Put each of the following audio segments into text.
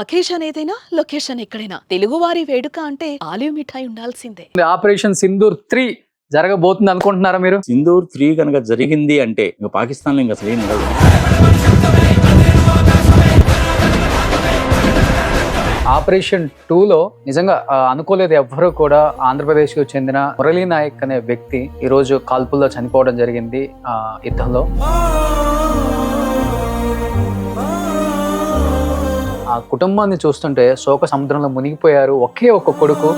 Occasion ఏదైనా location ఎక్కడైనా తెలుగువారి వేడుక అంటే ఆలివ్ మిఠాయి ఉండాల్సిందే. ఆపరేషన్ సింధూర్ 3 జరగబోతుంది అనుకుంటున్నారా మీరు? సింధూర్ 3 కనుక జరిగింది అంటే ఇంకా పాకిస్తాన్లో ఇంకా అసలు ఏం ఉండదు. ఆపరేషన్ 2లో నిజంగా అనుకోలేదు ఎవ్వరూ కూడా. ఆంధ్రప్రదేశ్కు చెందిన మురళీ నాయక్ అనే వ్యక్తి ఈ రోజు కాల్పుల్లో చనిపోవడం జరిగింది యుద్ధంలో. ఆ కుటుంబాన్ని చూస్తుంటే శోక సముద్రంలో మునిగిపోయారు. ఒకే ఒక్క కొడుకు.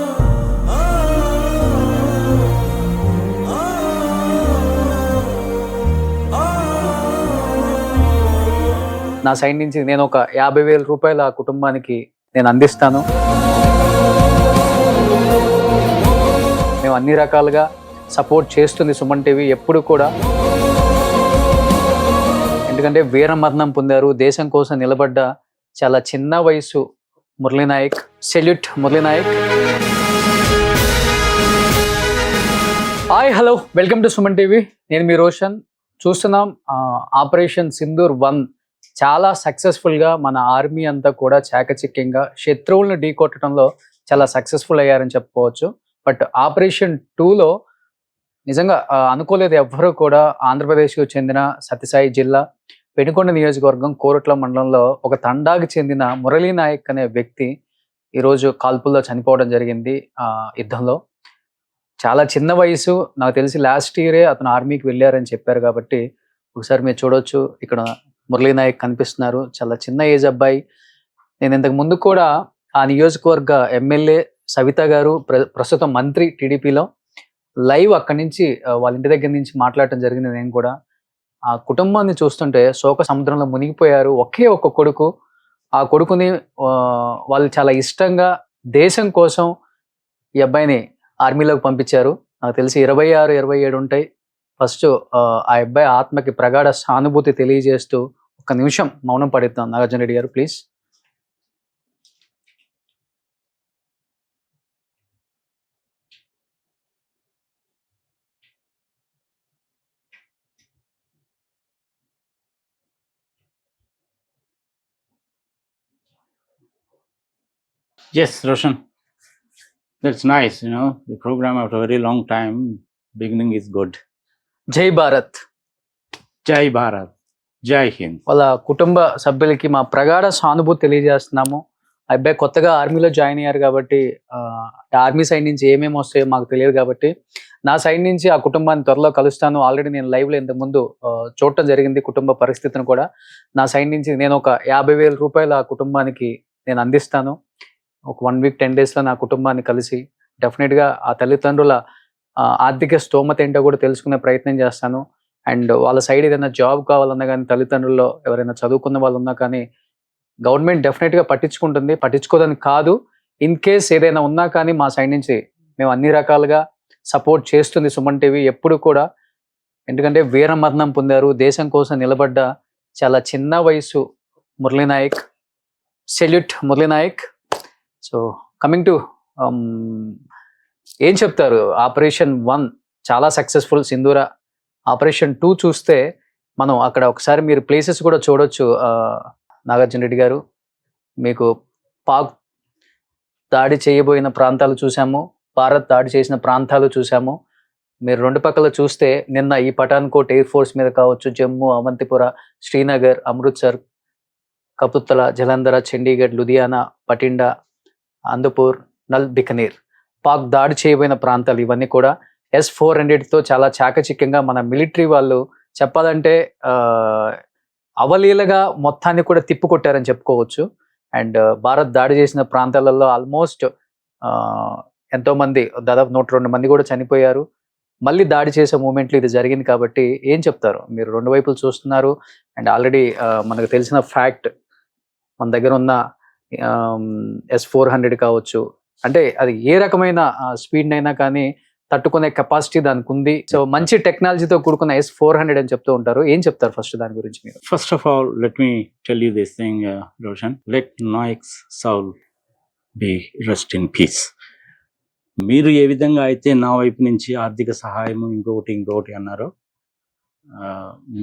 నా సైడ్ నుంచి నేను ఒక 50,000 రూపాయలు ఆ కుటుంబానికి నేను అందిస్తాను. మేము అన్ని రకాలుగా సపోర్ట్ చేస్తుంది సుమన్ టీవీ ఎప్పుడు కూడా. ఎందుకంటే వీరమరణం పొందారు, దేశం కోసం నిలబడ్డ చాలా చిన్న వయసు Murali Nayak. Salute Murali Nayak. Hi, hello, welcome to Suman TV. నేను మీ రోషన్. చూస్తున్నాం ఆపరేషన్ సింధూర్ 1 చాలా సక్సెస్ఫుల్గా మన ఆర్మీ అంతా కూడా చాకచక్యంగా శత్రువులను ఢీకొట్టడంలో చాలా సక్సెస్ఫుల్ అయ్యారని చెప్పుకోవచ్చు. బట్ ఆపరేషన్ 2లో నిజంగా అనుకోలేదు ఎవ్వరూ కూడా. ఆంధ్రప్రదేశ్కు చెందిన సత్యసాయి జిల్లా పెనుకొండ నియోజకవర్గం కోరుట్ల మండలంలో ఒక తండాకి చెందిన మురళీ నాయక్ అనే వ్యక్తి ఈరోజు కాల్పుల్లో చనిపోవడం జరిగింది యుద్ధంలో. చాలా చిన్న వయసు, నాకు తెలిసి లాస్ట్ ఇయరే అతను ఆర్మీకి వెళ్ళారని చెప్పారు. కాబట్టి ఒకసారి మీరు చూడొచ్చు, ఇక్కడ మురళీ నాయక్ కనిపిస్తున్నారు. చాలా చిన్న ఏజ్ అబ్బాయి. నేను ఇంతకు ముందు కూడా ఆ నియోజకవర్గ ఎమ్మెల్యే సవిత గారు, ప్రస్తుతం మంత్రి టీడీపీలో, లైవ్ అక్కడి నుంచి వాళ్ళ ఇంటి దగ్గర నుంచి మాట్లాడటం జరిగింది. నేను కూడా ఆ కుటుంబాన్ని చూస్తుంటే శోక సముద్రంలో మునిగిపోయారు. ఒకే ఒక్క కొడుకు. ఆ కొడుకుని వాళ్ళు చాలా ఇష్టంగా దేశం కోసం ఈ అబ్బాయిని ఆర్మీలోకి పంపించారు. నాకు తెలిసి 26, 27 ఉంటాయి. ఫస్ట్ ఆ అబ్బాయి ఆత్మకి ప్రగాఢ సానుభూతి తెలియజేస్తూ ఒక నిమిషం మౌనం పడుతున్నాం. నాగార్జున రెడ్డి గారు, please. Yes, Roshan. That's nice, the program after a very long time, beginning is good. జై Bharat. Jai Bharat, Jai Hind. వాళ్ళ కుటుంబ సభ్యులకి మా ప్రగాఢ సానుభూతి తెలియజేస్తున్నాము. ఆ అబ్బాయి కొత్తగా ఆర్మీలో జాయిన్ అయ్యారు కాబట్టి ఆర్మీ సైడ్ నుంచి ఏమేమి వస్తాయో మాకు తెలియదు. కాబట్టి నా సైడ్ నుంచి ఆ కుటుంబాన్ని త్వరలో కలుస్తాను. ఆల్రెడీ నేను లైవ్లో ఇంతకుముందు చూడటం జరిగింది కుటుంబ పరిస్థితిని కూడా. నా సైడ్ నుంచి నేను ఒక 50,000 రూపాయలు ఆ కుటుంబానికి నేను అందిస్తాను. ఒక 1 వీక్ 10 డేస్లో నా కుటుంబాన్ని కలిసి డెఫినెట్గా ఆ తల్లిదండ్రుల ఆర్థిక స్తోమత ఏంటో కూడా తెలుసుకునే ప్రయత్నం చేస్తాను. అండ్ వాళ్ళ సైడ్ ఏదైనా జాబ్ కావాలన్నా కానీ, తల్లిదండ్రుల్లో ఎవరైనా చదువుకున్న వాళ్ళు ఉన్నా కానీ గవర్నమెంట్ డెఫినెట్గా పట్టించుకుంటుంది. పట్టించుకోదని కాదు, ఇన్ కేస్ ఏదైనా ఉన్నా కానీ మా సైడ్ నుంచి మేము అన్ని రకాలుగా సపోర్ట్ చేస్తుంది సుమన్ టీవీ ఎప్పుడు కూడా. ఎందుకంటే వీరమరణం పొందారు, దేశం కోసం నిలబడ్డ చాలా చిన్న వయసు Murali Nayak. Salute Murali Nayak. So coming to ఏం చెప్తారు? ఆపరేషన్ 1 చాలా సక్సెస్ఫుల్ సింధూర. ఆపరేషన్ 2 చూస్తే మనం అక్కడ ఒకసారి మీరు ప్లేసెస్ కూడా చూడొచ్చు. నాగార్జున రెడ్డి గారు, మీకు పాక్ దాడి చేయబోయిన ప్రాంతాలు చూసాము, భారత్ దాడి చేసిన ప్రాంతాలు చూసాము. మీరు రెండు పక్కల చూస్తే నిన్న ఈ పఠాన్కోట్ ఎయిర్ ఫోర్స్ మీద కావచ్చు, జమ్మూ, అవంతిపుర, శ్రీనగర్, అమృత్సర్, కపుత్తల, జలంధర, చండీగఢ్, లుధియానా, పటిండా, అందపూర్, నల్ బికనీర్ పాక్ దాడి చేయబోయిన ప్రాంతాలు ఇవన్నీ కూడా S-400తో చాలా చాకచక్యంగా మన మిలిటరీ వాళ్ళు చెప్పాలంటే అవలీలగా మొత్తాన్ని కూడా తిప్పుకొట్టారని చెప్పుకోవచ్చు. అండ్ భారత్ దాడి చేసిన ప్రాంతాలలో ఆల్మోస్ట్ ఎంతోమంది, దాదాపు 102 మంది కూడా చనిపోయారు. మళ్ళీ దాడి చేసే మూమెంట్లు ఇది జరిగింది. కాబట్టి ఏం చెప్తారు? మీరు రెండు వైపులు చూస్తున్నారు. అండ్ ఆల్రెడీ మనకు తెలిసిన ఫ్యాక్ట్, మన దగ్గర ఉన్న S-400 కావచ్చు, అంటే అది ఏ రకమైన స్పీడ్ అయినా కానీ తట్టుకునే కెపాసిటీ దానికి ఉంది. సో మంచి టెక్నాలజీతో కూడుకున్న S-400 అని చెప్తూ ఉంటారు. ఏం చెప్తారు ఫస్ట్ దాని గురించి మీరు? First of all, let me tell you this thing, Roshan. Let Naik's soul be rest in peace. మీరు ఏ విధంగా అయితే నా వైపు నుంచి ఆర్థిక సహాయం ఇంకొకటి అన్నారో,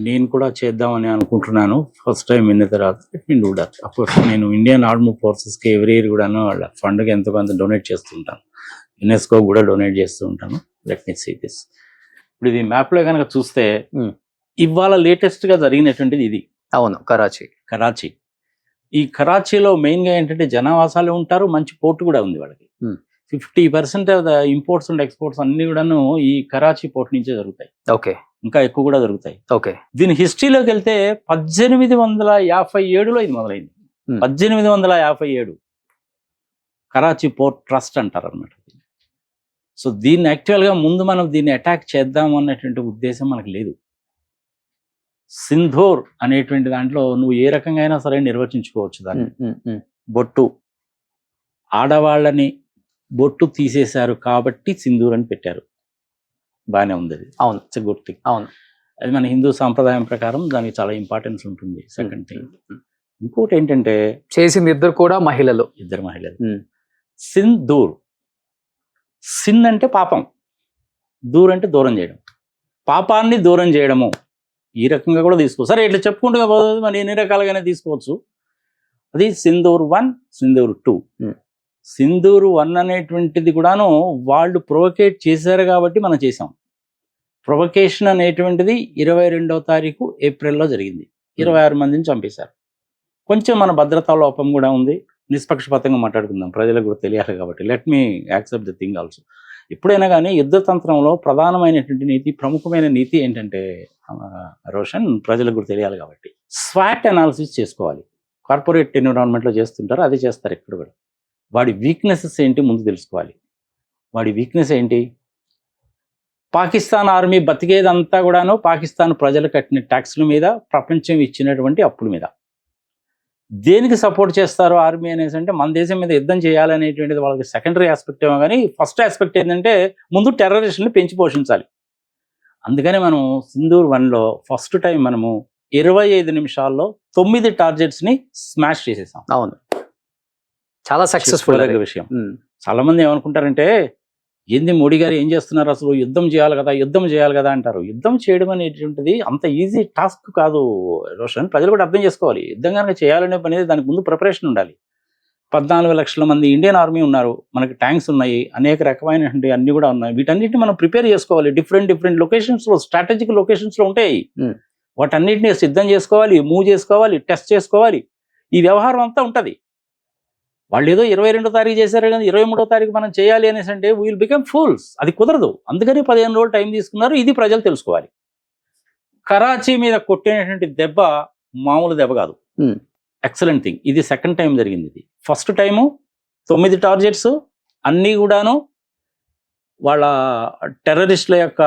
నేను కూడా చేద్దామని అనుకుంటున్నాను. ఫస్ట్ టైం విన్న తర్వాత let me do that. Of course నేను ఇండియన్ ఆర్మీ ఫోర్సెస్కి ఎవ్రీ ఇయర్ కూడాను వాళ్ళ ఫండ్కి ఎంతో కొంత డొనేట్ చేస్తూ ఉంటాను. యునెస్కో కూడా డొనేట్ చేస్తూ ఉంటాను. Let me see this. ఇప్పుడు ఇది మ్యాప్లో కనుక చూస్తే ఇవాళ లేటెస్ట్గా జరిగినటువంటిది ఇది. అవును, కరాచీ. ఈ కరాచీలో మెయిన్గా ఏంటంటే జనావాసాలు ఉంటారు, మంచి పోర్ట్ కూడా ఉంది వాళ్ళకి. 50% of the imports and exports అన్ని కూడాను ఈ కరాచీ పోర్ట్ నుంచే జరుగుతాయి. ఓకే, ఇంకా ఎక్కువ కూడా జరుగుతాయి. ఓకే. దీని హిస్టరీలోకి వెళ్తే 1857లో ఇది మొదలైంది. 1857 కరాచీ పోర్ట్ ట్రస్ట్ అంటారు అనమాట. సో దీన్ని యాక్చువల్గా ముందు మనం దీన్ని అటాక్ చేద్దాం అన్నటువంటి ఉద్దేశం మనకు లేదు. సింధూర్ అనేటువంటి దాంట్లో నువ్వు ఏ రకంగా అయినా సరే నిర్వచించుకోవచ్చు దాన్ని. బొట్టు, ఆడవాళ్ళని బొట్టు తీసేశారు కాబట్టి సింధూర్ అని పెట్టారు. బాగానే ఉంది అది. అవును, ఇట్స్ గుడ్ థింగ్. అవును, అది మన హిందూ సాంప్రదాయం ప్రకారం దానికి చాలా ఇంపార్టెన్స్ ఉంటుంది. సెకండ్ థింగ్, ఇంకోటి ఏంటంటే చేసింది ఇద్దరు కూడా మహిళలు. సింధూర్, సిన్ అంటే పాపం, దూర్ అంటే దూరం చేయడం, పాపాన్ని దూరం చేయడము. ఈ రకంగా కూడా తీసుకోవచ్చు. సరే ఇట్లా చెప్పుకుంటూ పోతుంది, మరి ఎన్ని రకాలుగానే తీసుకోవచ్చు. అది సింధూర్ 1, సింధూర్ 2. సింధూర్ 1 అనేటువంటిది కూడాను వాళ్ళు ప్రొవోకేట్ చేశారు కాబట్టి మనం చేసాం. ప్రొవొకేషన్ అనేటువంటిది 22వ తారీఖు ఏప్రిల్లో జరిగింది. 26 మందిని చంపేశారు. కొంచెం మన భద్రతా లోపం కూడా ఉంది. నిష్పక్షపాతంగా మాట్లాడుకుందాం, ప్రజలకు కూడా తెలియాలి కాబట్టి. Let me accept the thing also. ఎప్పుడైనా కానీ యుద్ధతంత్రంలో ప్రధానమైనటువంటి నీతి, ప్రముఖమైన నీతి ఏంటంటే రోషన్, ప్రజలకు కూడా తెలియాలి కాబట్టి స్వాట్ అనాలిసిస్ చేసుకోవాలి. కార్పొరేట్ ఎన్విరాన్మెంట్లో చేస్తుంటారు, అదే చేస్తారు ఇక్కడ కూడా. వాడి వీక్నెసెస్ ఏంటి ముందు తెలుసుకోవాలి. వాడి వీక్నెస్ ఏంటి? పాకిస్తాన్ ఆర్మీ బతికేదంతా కూడాను పాకిస్తాన్ ప్రజలు కట్టిన ట్యాక్స్ల మీద, ప్రపంచం ఇచ్చినటువంటి అప్పుల మీద. దేనికి సపోర్ట్ చేస్తారు ఆర్మీ అనేసి అంటే మన దేశం మీద యుద్ధం చేయాలనేటువంటిది వాళ్ళకి సెకండరీ ఆస్పెక్ట్ ఏమో, కానీ ఫస్ట్ ఆస్పెక్ట్ ఏంటంటే ముందు టెర్రరిస్టులను పెంచి పోషించాలి. అందుకని మనం సింధూర్ 1లో ఫస్ట్ టైం మనము 25 నిమిషాల్లో 9 టార్గెట్స్ని స్మాష్ చేసేసాం. అవును, చాలా సక్సెస్ఫుల్ విషయం. చాలా మంది ఏమనుకుంటారంటే, ఏంది మోడీ గారు ఏం చేస్తున్నారు, అసలు యుద్ధం చేయాలి కదా అంటారు. యుద్ధం చేయడం అనేటువంటిది అంత ఈజీ టాస్క్ కాదు రోషన్. ప్రజలు కూడా అర్థం చేసుకోవాలి. యుద్ధం కనుక చేయాలనే పని దానికి ముందు ప్రిపరేషన్ ఉండాలి. 14 లక్షల మంది ఇండియన్ ఆర్మీ ఉన్నారు, మనకి ట్యాంక్స్ ఉన్నాయి, అనేక రకమైనటువంటి అన్ని కూడా ఉన్నాయి. వీటన్నిటిని మనం ప్రిపేర్ చేసుకోవాలి. డిఫరెంట్ లొకేషన్స్లో, స్ట్రాటజిక్ లొకేషన్స్లో ఉంటాయి. వాటన్నిటిని సిద్ధం చేసుకోవాలి, మూవ్ చేసుకోవాలి, టెస్ట్ చేసుకోవాలి. ఈ వ్యవహారం అంతా ఉంటుంది. వాళ్ళు ఏదో 22వ తారీఖు చేశారు కానీ 23వ తారీఖు మనం చేయాలి అనేసి అంటే విల్ బికమ్ ఫూల్స్. అది కుదరదు. అందుకని 15 రోజులు టైం తీసుకున్నారు. ఇది ప్రజలు తెలుసుకోవాలి. కరాచీ మీద కొట్టినటువంటి దెబ్బ మామూలు దెబ్బ కాదు. Excellent thing. ఇది సెకండ్ టైం జరిగింది. ఇది ఫస్ట్ టైము 9 టార్గెట్స్ అన్నీ కూడాను వాళ్ళ టెర్రరిస్టుల యొక్క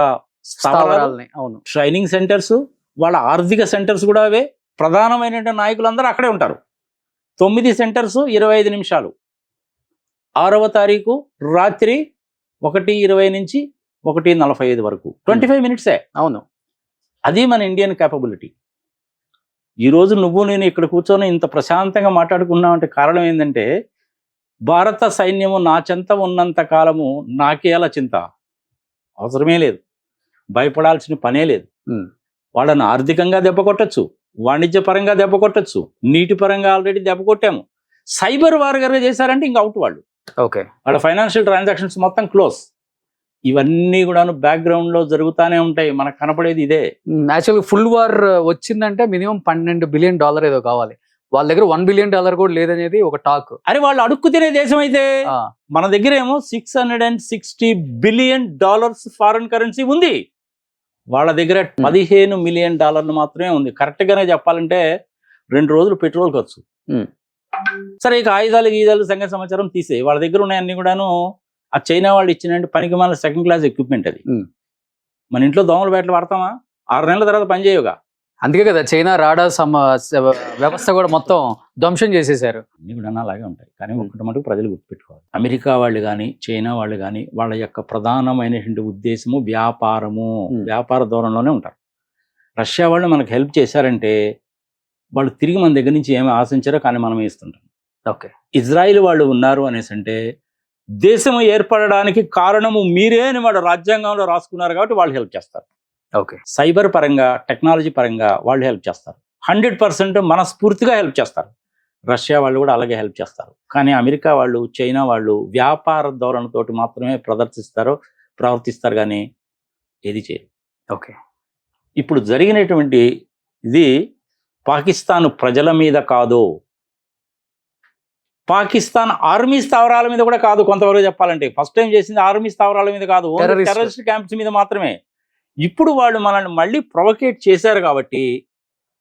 స్థావరాలని, అవును, ట్రైనింగ్ సెంటర్స్, వాళ్ళ ఆర్థిక సెంటర్స్ కూడా అవే. ప్రధానమైన నాయకులందరూ అక్కడే ఉంటారు. 9 సెంటర్స్, 25 నిమిషాలు. 6వ తారీఖు రాత్రి 1:20 నుంచి 1:45 వరకు 25 మినిట్సే. అవును, అది మన ఇండియన్ క్యాపబిలిటీ. ఈరోజు నువ్వు నేను ఇక్కడ కూర్చొని ఇంత ప్రశాంతంగా మాట్లాడుకున్నామంటే కారణం ఏంటంటే, భారత సైన్యము నా చెంత ఉన్నంత కాలము నాకేలా చింత అవసరమే లేదు, భయపడాల్సిన పనే లేదు. వాళ్ళని ఆర్థికంగా దెబ్బ కొట్టచ్చు, వాణిజ్య పరంగా దెబ్బ కొట్టచ్చు, నీటి పరంగా ఆల్రెడీ దెబ్బ కొట్టాము. సైబర్ వార్ గారు చేశారంటే ఇంకా అవుట్ వాళ్ళు. ఓకే, వాళ్ళ ఫైనాన్షియల్ ట్రాన్సాక్షన్స్ మొత్తం క్లోజ్. ఇవన్నీ కూడా బ్యాక్గ్రౌండ్ లో జరుగుతూనే ఉంటాయి. మనకు కనపడేది ఇదే. యాక్చువల్గా ఫుల్ వార్ వచ్చిందంటే మినిమం $12 బిలియన్ ఏదో కావాలి. వాళ్ళ దగ్గర $1 బిలియన్ కూడా లేదనేది ఒక టాక్. అరే వాళ్ళు అడుక్కు తినే దేశం అయితే, మన దగ్గర ఏమో $660 బిలియన్ ఫారెన్ కరెన్సీ ఉంది. వాళ్ళ దగ్గర $15 మిలియన్ మాత్రమే ఉంది. కరెక్ట్ గానే చెప్పాలంటే 2 రోజులు పెట్రోల్ ఖర్చు. సరే, ఇక ఆయుధాలు సంగతి సమాచారం తీసే, వాళ్ళ దగ్గర ఉన్నాయన్నీ కూడాను ఆ చైనా వాళ్ళు ఇచ్చిన పనికి మన సెకండ్ క్లాస్ ఎక్విప్మెంట్. అది మన ఇంట్లో దోమల బ్యాట్లు వాడతామా? 6 నెలల తర్వాత పనిచేయవుగా. అందుకే కదా చైనా రాడార్ వ్యవస్థ కూడా మొత్తం ధ్వంసం చేసేసారు. అన్ని కూడా అలాగే ఉంటాయి. కానీ ఒకటి మటుకు ప్రజలు గుర్తుపెట్టుకోవాలి, అమెరికా వాళ్ళు కానీ చైనా వాళ్ళు కానీ వాళ్ళ యొక్క ప్రధానమైనటువంటి ఉద్దేశము వ్యాపారము, వ్యాపార ధోరణిలోనే ఉంటారు. రష్యా వాళ్ళు మనకు హెల్ప్ చేశారంటే వాళ్ళు తిరిగి మన దగ్గర నుంచి ఏమి ఆశించారో కానీ మనమే ఇస్తుంటాం. ఓకే, ఇజ్రాయిల్ వాళ్ళు ఉన్నారు అనేసి అంటే దేశము ఏర్పడడానికి కారణము మీరే అని వాడు రాజ్యాంగంలో రాసుకున్నారు కాబట్టి వాళ్ళు హెల్ప్ చేస్తారు. ఓకే. సైబర్ పరంగా, టెక్నాలజీ పరంగా వాళ్ళు హెల్ప్ చేస్తారు. 100% మనస్ఫూర్తిగా హెల్ప్ చేస్తారు. రష్యా వాళ్ళు కూడా అలాగే హెల్ప్ చేస్తారు. కానీ అమెరికా వాళ్ళు, చైనా వాళ్ళు వ్యాపార ధోరణితోటి మాత్రమే ప్రవర్తిస్తారు కానీ ఏది చేయరు. ఓకే. ఇప్పుడు జరిగినటువంటి ఇది పాకిస్తాన్ ప్రజల మీద కాదు, పాకిస్తాన్ ఆర్మీ స్థావరాల మీద కూడా కాదు. కొంతవరకు చెప్పాలంటే ఫస్ట్ టైం చేసింది ఆర్మీ స్థావరాల మీద కాదు, టెర్రరిస్ట్ క్యాంప్స్ మీద మాత్రమే. ఇప్పుడు వాళ్ళు మనల్ని మళ్ళీ ప్రొవోకేట్ చేశారు కాబట్టి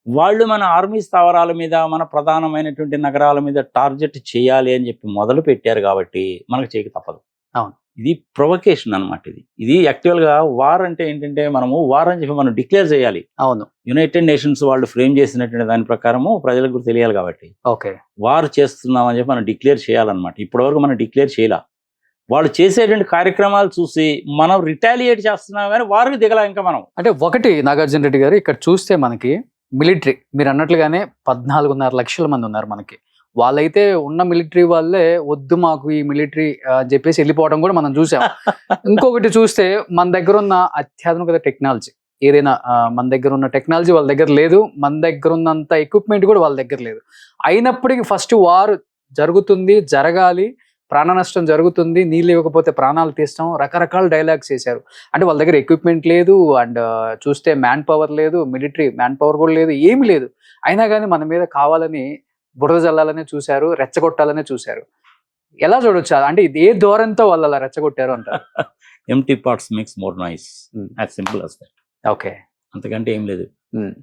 వాళ్ళు మన ఆర్మీ స్థావరాల మీద, మన ప్రధానమైనటువంటి నగరాల మీద టార్గెట్ చేయాలి అని చెప్పి మొదలు పెట్టారు కాబట్టి మనకు చేయక తప్పదు. అవును. ఇది ప్రొవకేషన్ అనమాట. ఇది యాక్చువల్గా వార్ అంటే ఏంటంటే మనము వార్ అని చెప్పి మనం డిక్లేర్ చేయాలి. అవును. యునైటెడ్ నేషన్స్ వాళ్ళు ఫ్రేమ్ చేసినటువంటి దాని ప్రకారము ప్రజలకు కూడా తెలియాలి కాబట్టి ఓకే. వార్ చేస్తున్నాం అని చెప్పి మనం డిక్లేర్ చేయాలన్నమాట. ఇప్పటివరకు మనం డిక్లేర్ చేయాల. వాళ్ళు చేసేటువంటి కార్యక్రమాలు చూసి మనం రిటాలియేట్ చేస్తున్నాం కానీ వారికి దిగల ఇంకా మనం. అంటే ఒకటి నాగార్జున రెడ్డి గారు, ఇక్కడ చూస్తే మనకి మిలిటరీ మీరు అన్నట్లుగానే 14.5 లక్షల మంది ఉన్నారు మనకి. వాళ్ళైతే ఉన్న మిలిటరీ వాళ్ళే వద్దు మాకు ఈ మిలిటరీ అని చెప్పేసి వెళ్ళిపోవడం కూడా మనం చూసాం. ఇంకొకటి చూస్తే మన దగ్గర ఉన్న అత్యాధునిక టెక్నాలజీ, ఏదైనా మన దగ్గర ఉన్న టెక్నాలజీ వాళ్ళ దగ్గర లేదు, మన దగ్గర ఉన్నంత ఎక్విప్మెంట్ కూడా వాళ్ళ దగ్గర లేదు. అయినప్పటికీ ఫస్ట్ వార్ జరుగుతుంది, జరగాలి, ప్రాణ నష్టం జరుగుతుంది, నీళ్ళు ఇవ్వకపోతే ప్రాణాలు తీస్తాం, రకరకాల డైలాగ్స్ చేశారు. అంటే వాళ్ళ దగ్గర ఎక్విప్మెంట్ లేదు, అండ్ చూస్తే మ్యాన్ పవర్ లేదు, మిలిటరీ మ్యాన్ పవర్ కూడా లేదు, ఏమీ లేదు. అయినా కానీ మన మీద కావాలని బురద జల్లాలనే చూశారు, రెచ్చగొట్టాలనే చూశారు. ఎలా చూడొచ్చు? అంటే ఇది ఏ ధోరణితో వాళ్ళు అలా రెచ్చగొట్టారు అంటారు? Empty parts makes more noise, as simple as that. Okay. అంతకంటే ఏం లేదు.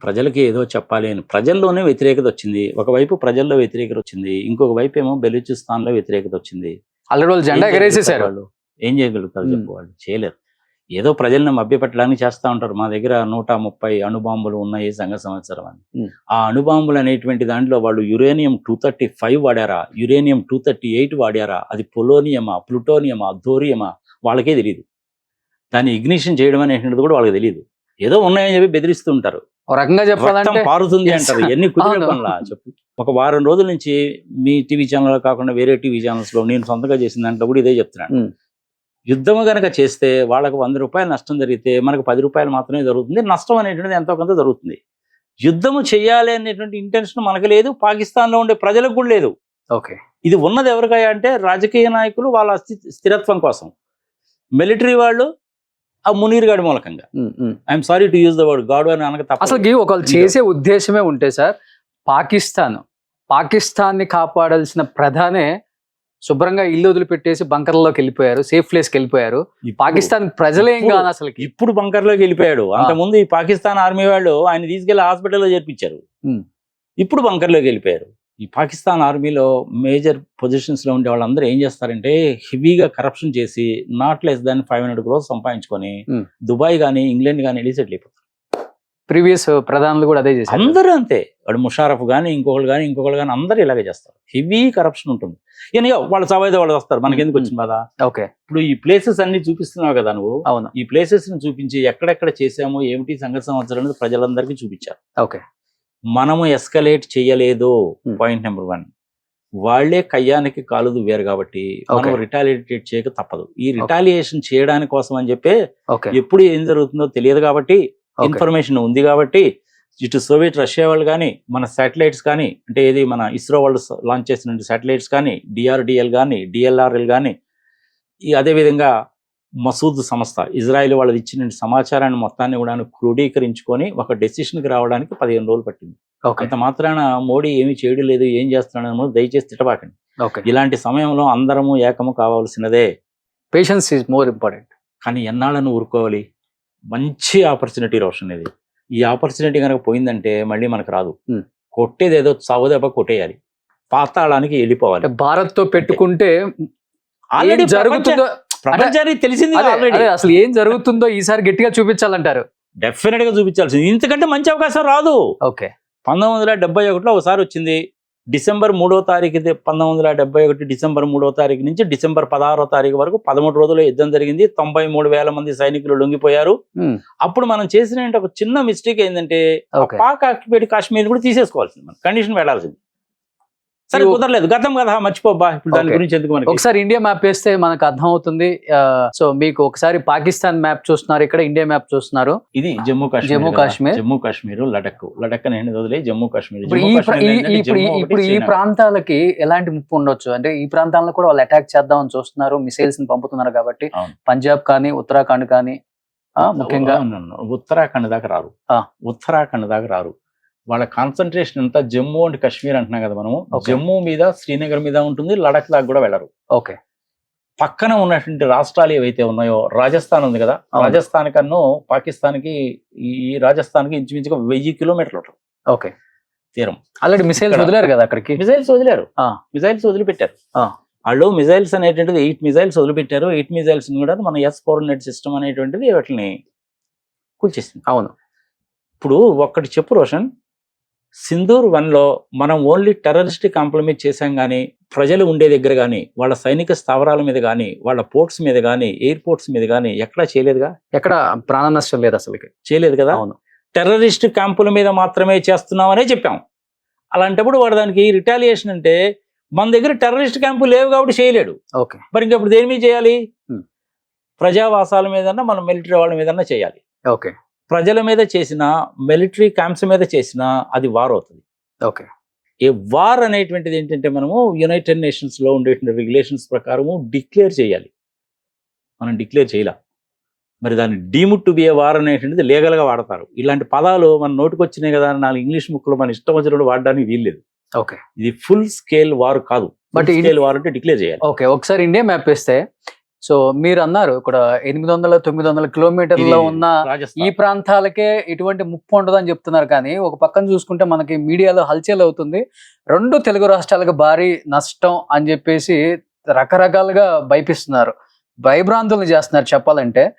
ప్రజలకి ఏదో చెప్పాలి అని ప్రజల్లోనే వ్యతిరేకత వచ్చింది. ఒకవైపు ప్రజల్లో వ్యతిరేకత వచ్చింది, ఇంకొక వైపు ఏమో బెలూచిస్తాన్ లో వ్యతిరేకత వచ్చింది. ఆల్రెడీ వాళ్ళు జెండా ఎగరేసేసారు. వాళ్ళు ఏం చేయగలుగుతారు చెప్పు? వాళ్ళు చేయలేరు. ఏదో ప్రజలను మభ్యపెట్టడానికి చేస్తూ ఉంటారు. మా దగ్గర 130 అణుబాంబులు ఉన్నాయి సంఘ సంవత్సరం అని. ఆ అణుబాంబులు అనేటువంటి దాంట్లో వాళ్ళు యురేనియం 235 వాడారా, యురేనియం 238 వాడారా, అది పొలోనియమా, ప్లూటోనియమా, థోరియమా వాళ్ళకే తెలియదు. దాన్ని ఇగ్నిషన్ చేయడం అనేటువంటిది కూడా వాళ్ళకి తెలియదు. ఏదో ఉన్నాయని చెప్పి బెదిరిస్తూ ఉంటారు. ఒక రకంగా చెప్పాలంటే పారుతుంది అంటారు. ఎన్ని కుదిరే పనులా చెప్పు. ఒక వారం రోజుల నుంచి మీ టీవీ ఛానల్ కాకుండా వేరే టీవీ ఛానల్స్ లో నేను సొంతంగా చేసిన దాంట్లో కూడా ఇదే చెప్తున్నాను. యుద్ధం కనుక చేస్తే వాళ్ళకు 100 రూపాయలు నష్టం జరిగితే మనకు 10 రూపాయలు మాత్రమే జరుగుతుంది. నష్టం అనేటువంటిది ఎంతో కొంత జరుగుతుంది. యుద్ధము చేయాలి అనేటువంటి ఇంటెన్షన్ మనకు లేదు, పాకిస్తాన్ లో ఉండే ప్రజలకు కూడా లేదు. ఓకే. ఇది ఉన్నది ఎవరికై అంటే రాజకీయ నాయకులు వాళ్ళ స్థిరత్వం కోసం, మిలిటరీ వాళ్ళు ఆ మునీర్ గాడి మూలకంగా. I'm sorry to use the word God అని అనక తప్ప. అసలు ఒకళ్ళు చేసే ఉద్దేశమే ఉంటే సార్, పాకిస్తాన్ని కాపాడాల్సిన ప్రధానే శుభ్రంగా ఇల్లు వదిలిపెట్టేసి బంకర్లోకి వెళ్ళిపోయారు, సేఫ్ ప్లేస్కి వెళ్ళిపోయారు. పాకిస్తాన్ ప్రజలేం కాదు అసలు. ఇప్పుడు బంకర్లోకి వెళ్ళిపోయాడు. అంతకుముందు ఈ పాకిస్తాన్ ఆర్మీ వాళ్ళు ఆయన తీసుకెళ్లి హాస్పిటల్లో చేర్పించారు. ఇప్పుడు బంకర్లోకి వెళ్ళిపోయారు. ఈ పాకిస్తాన్ ఆర్మీలో మేజర్ పొజిషన్స్ లో ఉండే వాళ్ళందరూ ఏం చేస్తారంటే హెవీగా కరప్షన్ చేసి నాట్ లెస్ దాన్ 500 crores సంపాదించుకొని దుబాయ్ కానీ ఇంగ్లాండ్ కానీ వెళ్ళి సెటిల్ అయిపోతారు. ప్రీవియస్ ప్రధానులు కూడా అదే చేశారు. అందరూ అంతే. వాడు ముషారఫ్ కానీ ఇంకొకరు కానీ అందరూ ఇలాగే చేస్తారు. హెవీ కరప్షన్ ఉంటుంది. వాళ్ళ సవాయిదా వాళ్ళు వస్తారు, మనకి ఎందుకు వచ్చింది కదా. ఓకే. ఇప్పుడు ఈ ప్లేసెస్ అన్ని చూపిస్తున్నావు కదా నువ్వు. అవును. ఈ ప్లేసెస్ ని చూపించి ఎక్కడెక్కడ చేసామో ఏమిటి సంఘ సంవత్సరం అనేది ప్రజలందరికీ చూపించారు. ఓకే. మనము ఎస్కలేట్ చేయలేదు. Point number 1. వాళ్లే కయ్యానికి కాలు దువ్వారు కాబట్టి మనం రిటాలియేట్ చేయక తప్పదు. ఈ రిటాలియేషన్ చేయడానికి కోసం అని చెప్పి ఎప్పుడు ఏం జరుగుతుందో తెలియదు కాబట్టి, ఇన్ఫర్మేషన్ ఉంది కాబట్టి, ఇటు సోవియట్ రష్యా వాళ్ళు కానీ మన శాటిలైట్స్ కానీ, అంటే ఏది మన ఇస్రో వాళ్ళు లాంచ్ చేసిన శాటిలైట్స్ కానీ, డిఆర్డిఎల్ కానీ, డిఎల్ఆర్ఎల్ కానీ, అదేవిధంగా మసూద్ సంస్థ ఇజ్రాయెల్ వాళ్ళది ఇచ్చిన సమాచారాన్ని మొత్తాన్ని కూడా క్రోడీకరించుకొని ఒక డెసిషన్కి రావడానికి 15 రోజులు పట్టింది. అంత మాత్రాన మోడీ ఏమీ చేయడం లేదు, ఏం చేస్తున్నాడో దయచేసి తిట్టబాకండి. ఇలాంటి సమయంలో అందరము ఏకము కావాల్సినదే. Patience is more important. కానీ ఎన్నాళ్ళను ఊరుకోవాలి? మంచి ఆపర్చునిటీ రోషన్ ఇది. ఈ ఆపర్చునిటీ కనుక పోయిందంటే మళ్ళీ మనకు రాదు. కొట్టేది ఏదో చావుదెబ్బ కొట్టేయాలి, పాతాళానికి వెళ్ళిపోవాలి. భారత్ తో పెట్టుకుంటే ఆల్రెడీ జరుగుతుందో ప్రపంచానికి తెలిసింది. అసలు ఏం జరుగుతుందో ఈసారి గట్టిగా చూపించాలంటారు. డెఫినెట్ గా చూపించాల్సింది. ఇంతకంటే మంచి అవకాశం రాదు. ఓకే. 1971లో ఒకసారి వచ్చింది. డిసెంబర్ 3వ తారీఖు 1971 డిసెంబర్ 3వ తారీఖు నుంచి డిసెంబర్ 16వ తారీఖు వరకు 13 రోజులు యుద్ధం జరిగింది. 93,000 మంది సైనికులు లొంగిపోయారు. అప్పుడు మనం చేసిన ఒక చిన్న మిస్టేక్ ఏంటంటే పాక్ ఆక్యుపైడ్ కాశ్మీర్ కూడా తీసేసుకోవాల్సింది, మన కండిషన్ పెట్టాల్సింది. సరే కుదరలేదు, గతం కదా మర్చిపోబ్బా, ఇప్పుడు దాని Okay. గురించి ఎందుకు మనకి. ఒకసారి ఇండియా మ్యాప్ వేస్తే మనకు అర్థం అవుతుంది. సో మీకు ఒకసారి పాకిస్తాన్ మ్యాప్ చూస్తున్నారు, ఇక్కడ ఇండియా మ్యాప్ చూస్తున్నారు. ఇది జమ్మూ కాశ్మీర్, జమ్మూ కాశ్మీర్. జమ్మూ కాశ్మీర్, లడక్ అనేది వదిలే జమ్మూ కాశ్మీర్. ఇప్పుడు జమ్మూ ఈ కాశ్మీర్ ఏంటంటే జమ్మూ ఒకటి, ఇప్పుడు ఈ శ్రీనగర్. ప్రాంతాలకి ఎలాంటి ముప్పు ఉండొచ్చు అంటే ఈ ప్రాంతాలను కూడా వాళ్ళు అటాక్ చేద్దామని చూస్తున్నారు, మిసైల్స్ ని పంపుతున్నారు కాబట్టి. అవును. పంజాబ్ కానీ ఉత్తరాఖండ్ కానీ ముఖ్యంగా ఉత్తరాఖండ్ దాకా రారు, ఆ. ఉత్తరాఖండ్ దాకా రారు. వాళ్ళ కాన్సన్ట్రేషన్ అంతా జమ్మూ అండ్ కాశ్మీర్ అంటున్నాం కదా మనము. Okay. జమ్మూ మీద, శ్రీనగర్ మీద ఉంటుంది, లడక్ దాకా కూడా వెళ్ళరు. ఓకే. పక్కన ఉన్నటువంటి రాష్ట్రాలు ఏవైతే ఉన్నాయో, రాజస్థాన్ ఉంది కదా, అవును. రాజస్థాన్ కన్నా పాకిస్తాన్కి, ఈ రాజస్థాన్కి ఇంచుమించుగా 1000 కిలోమీటర్లు ఉంటుంది ఓకే. తీరం. ఆల్రెడీ మిసైల్స్ ఇక్కడ- వదిలేరు కదా అక్కడికి. మిజైల్స్ వదిలేరు, ఆ. మిజైల్స్ వదిలిపెట్టారు. ఆ. వాళ్ళు మిజైల్స్ అనేటువంటిది 8 మిజైల్స్ వదిలిపెట్టారు. 8 మిజైల్స్ కూడా మన S-400 సిస్టమ్ అనేటువంటిది వాటిని కూల్చేసింది. అవును. ఇప్పుడు ఒక్కటి చెప్పు రోషన్, సింధూర్ 1లో మనం ఓన్లీ టెర్రరిస్ట్ కాంప్రమైజ్ చేశాం కానీ, ప్రజలు ఉండే దగ్గర కానీ, వాళ్ళ సైనిక స్థావరాల మీద కానీ, వాళ్ళ పోర్ట్స్ మీద కానీ, ఎయిర్పోర్ట్స్ మీద కానీ ఎక్కడా చేయలేదుగా, ఎక్కడ ప్రాణ నష్టం లేదు అసలుకి. చేయలేదు కదా. అవును. టెర్రరిస్ట్ క్యాంపుల మీద మాత్రమే చేస్తున్నామనే చెప్పాం. అలాంటప్పుడు వాడు దానికి రిటాలియేషన్ అంటే, మన దగ్గర టెర్రరిస్ట్ క్యాంపు లేవు కాబట్టి చేయలేడు. ఓకే. మరి ఇంకప్పుడు దేని మీద చేయాలి? Hmm. ప్రజావాసాల మీదన్నా, మన మిలిటరీ వాళ్ళ మీదన్నా చేయాలి. ఓకే. ప్రజల మీద చేసిన, మిలిటరీ క్యాంప్స్ మీద చేసిన, అది వార్ అవుతుంది. ఓకే. ఏ వార్ అనేటువంటిది ఏంటంటే, మనము యునైటెడ్ నేషన్స్ లో ఉండేటువంటి రెగ్యులేషన్స్ ప్రకారము డిక్లేర్ చేయాలి. మనం డిక్లేర్ చేయాల, మరి దాన్ని deemed to be a war అనేటువంటిది లీగల్ గా వాడతారు. ఇలాంటి పదాలు మన నోటికి వచ్చినాయి కదా, 4 ఇంగ్లీష్ ముక్కలు మన ఇష్టం వచ్చినప్పుడు వాడడానికి వీల్లేదు. ఓకే. ఇది ఫుల్ స్కేల్ వార్ కాదు. But ఫుల్ ఇది- స్కేల్ వార్ అంటే డిక్లేర్ చేయాలి. ఓకే. ఒకసారి ఇండియా మ్యాప్ వేస్తే, సో మీరు అన్నారు ఇక్కడ 800-900 కిలోమీటర్లో ఇది ఉన్న ఈ రాజస్థాన్. ప్రాంతాలకే ఎటువంటి ముప్పు ఉండదు అని చెప్తున్నారు. కానీ ఒక పక్కన చూసుకుంటే మనకి మీడియాలో హల్చల్ అవుతుంది, 2 తెలుగు రాష్ట్రాలకు భారీ నష్టం అని చెప్పేసి రకరకాలుగా భయపిస్తున్నారు, భయభ్రాంతులను చేస్తున్నారు. చెప్పాలంటే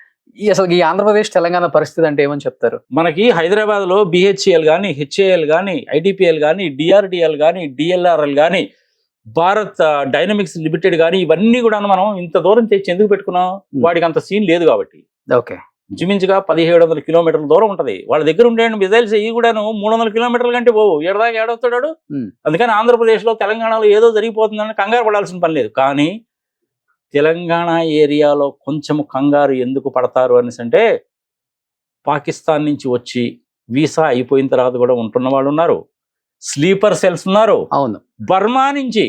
అసలు ఈ ఆంధ్రప్రదేశ్ తెలంగాణ పరిస్థితి అంటే ఏమని చెప్తారు? మనకి హైదరాబాద్ లో BHEL కానీ, HAL కానీ, IDPL కానీ, DRDL కానీ, DLRL కానీ, భారత్ డైనమిక్స్ లిమిటెడ్ కానీ, ఇవన్నీ కూడా మనం ఇంత దూరం తెచ్చి ఎందుకు పెట్టుకున్నాం? వాడికి అంత సీన్ లేదు కాబట్టి. ఓకే. ఇంచుమించుగా 1700 కిలోమీటర్ల దూరం ఉంటది. వాళ్ళ దగ్గర ఉండే మిజైల్స్ ఇవి కూడాను 300 కిలోమీటర్ల కంటే పోవు. ఏడదాకా ఏడవుతాడు. అందుకని ఆంధ్రప్రదేశ్ లో, తెలంగాణలో ఏదో జరిగిపోతుందని కంగారు పడాల్సిన పని లేదు. కానీ తెలంగాణ ఏరియాలో కొంచెం కంగారు ఎందుకు పడతారు అనేసి అంటే, పాకిస్తాన్ నుంచి వచ్చి వీసా అయిపోయిన తర్వాత కూడా ఉంటున్న వాళ్ళు ఉన్నారు, స్లీపర్ సెల్స్ ఉన్నారు. అవును. బర్మా నుంచి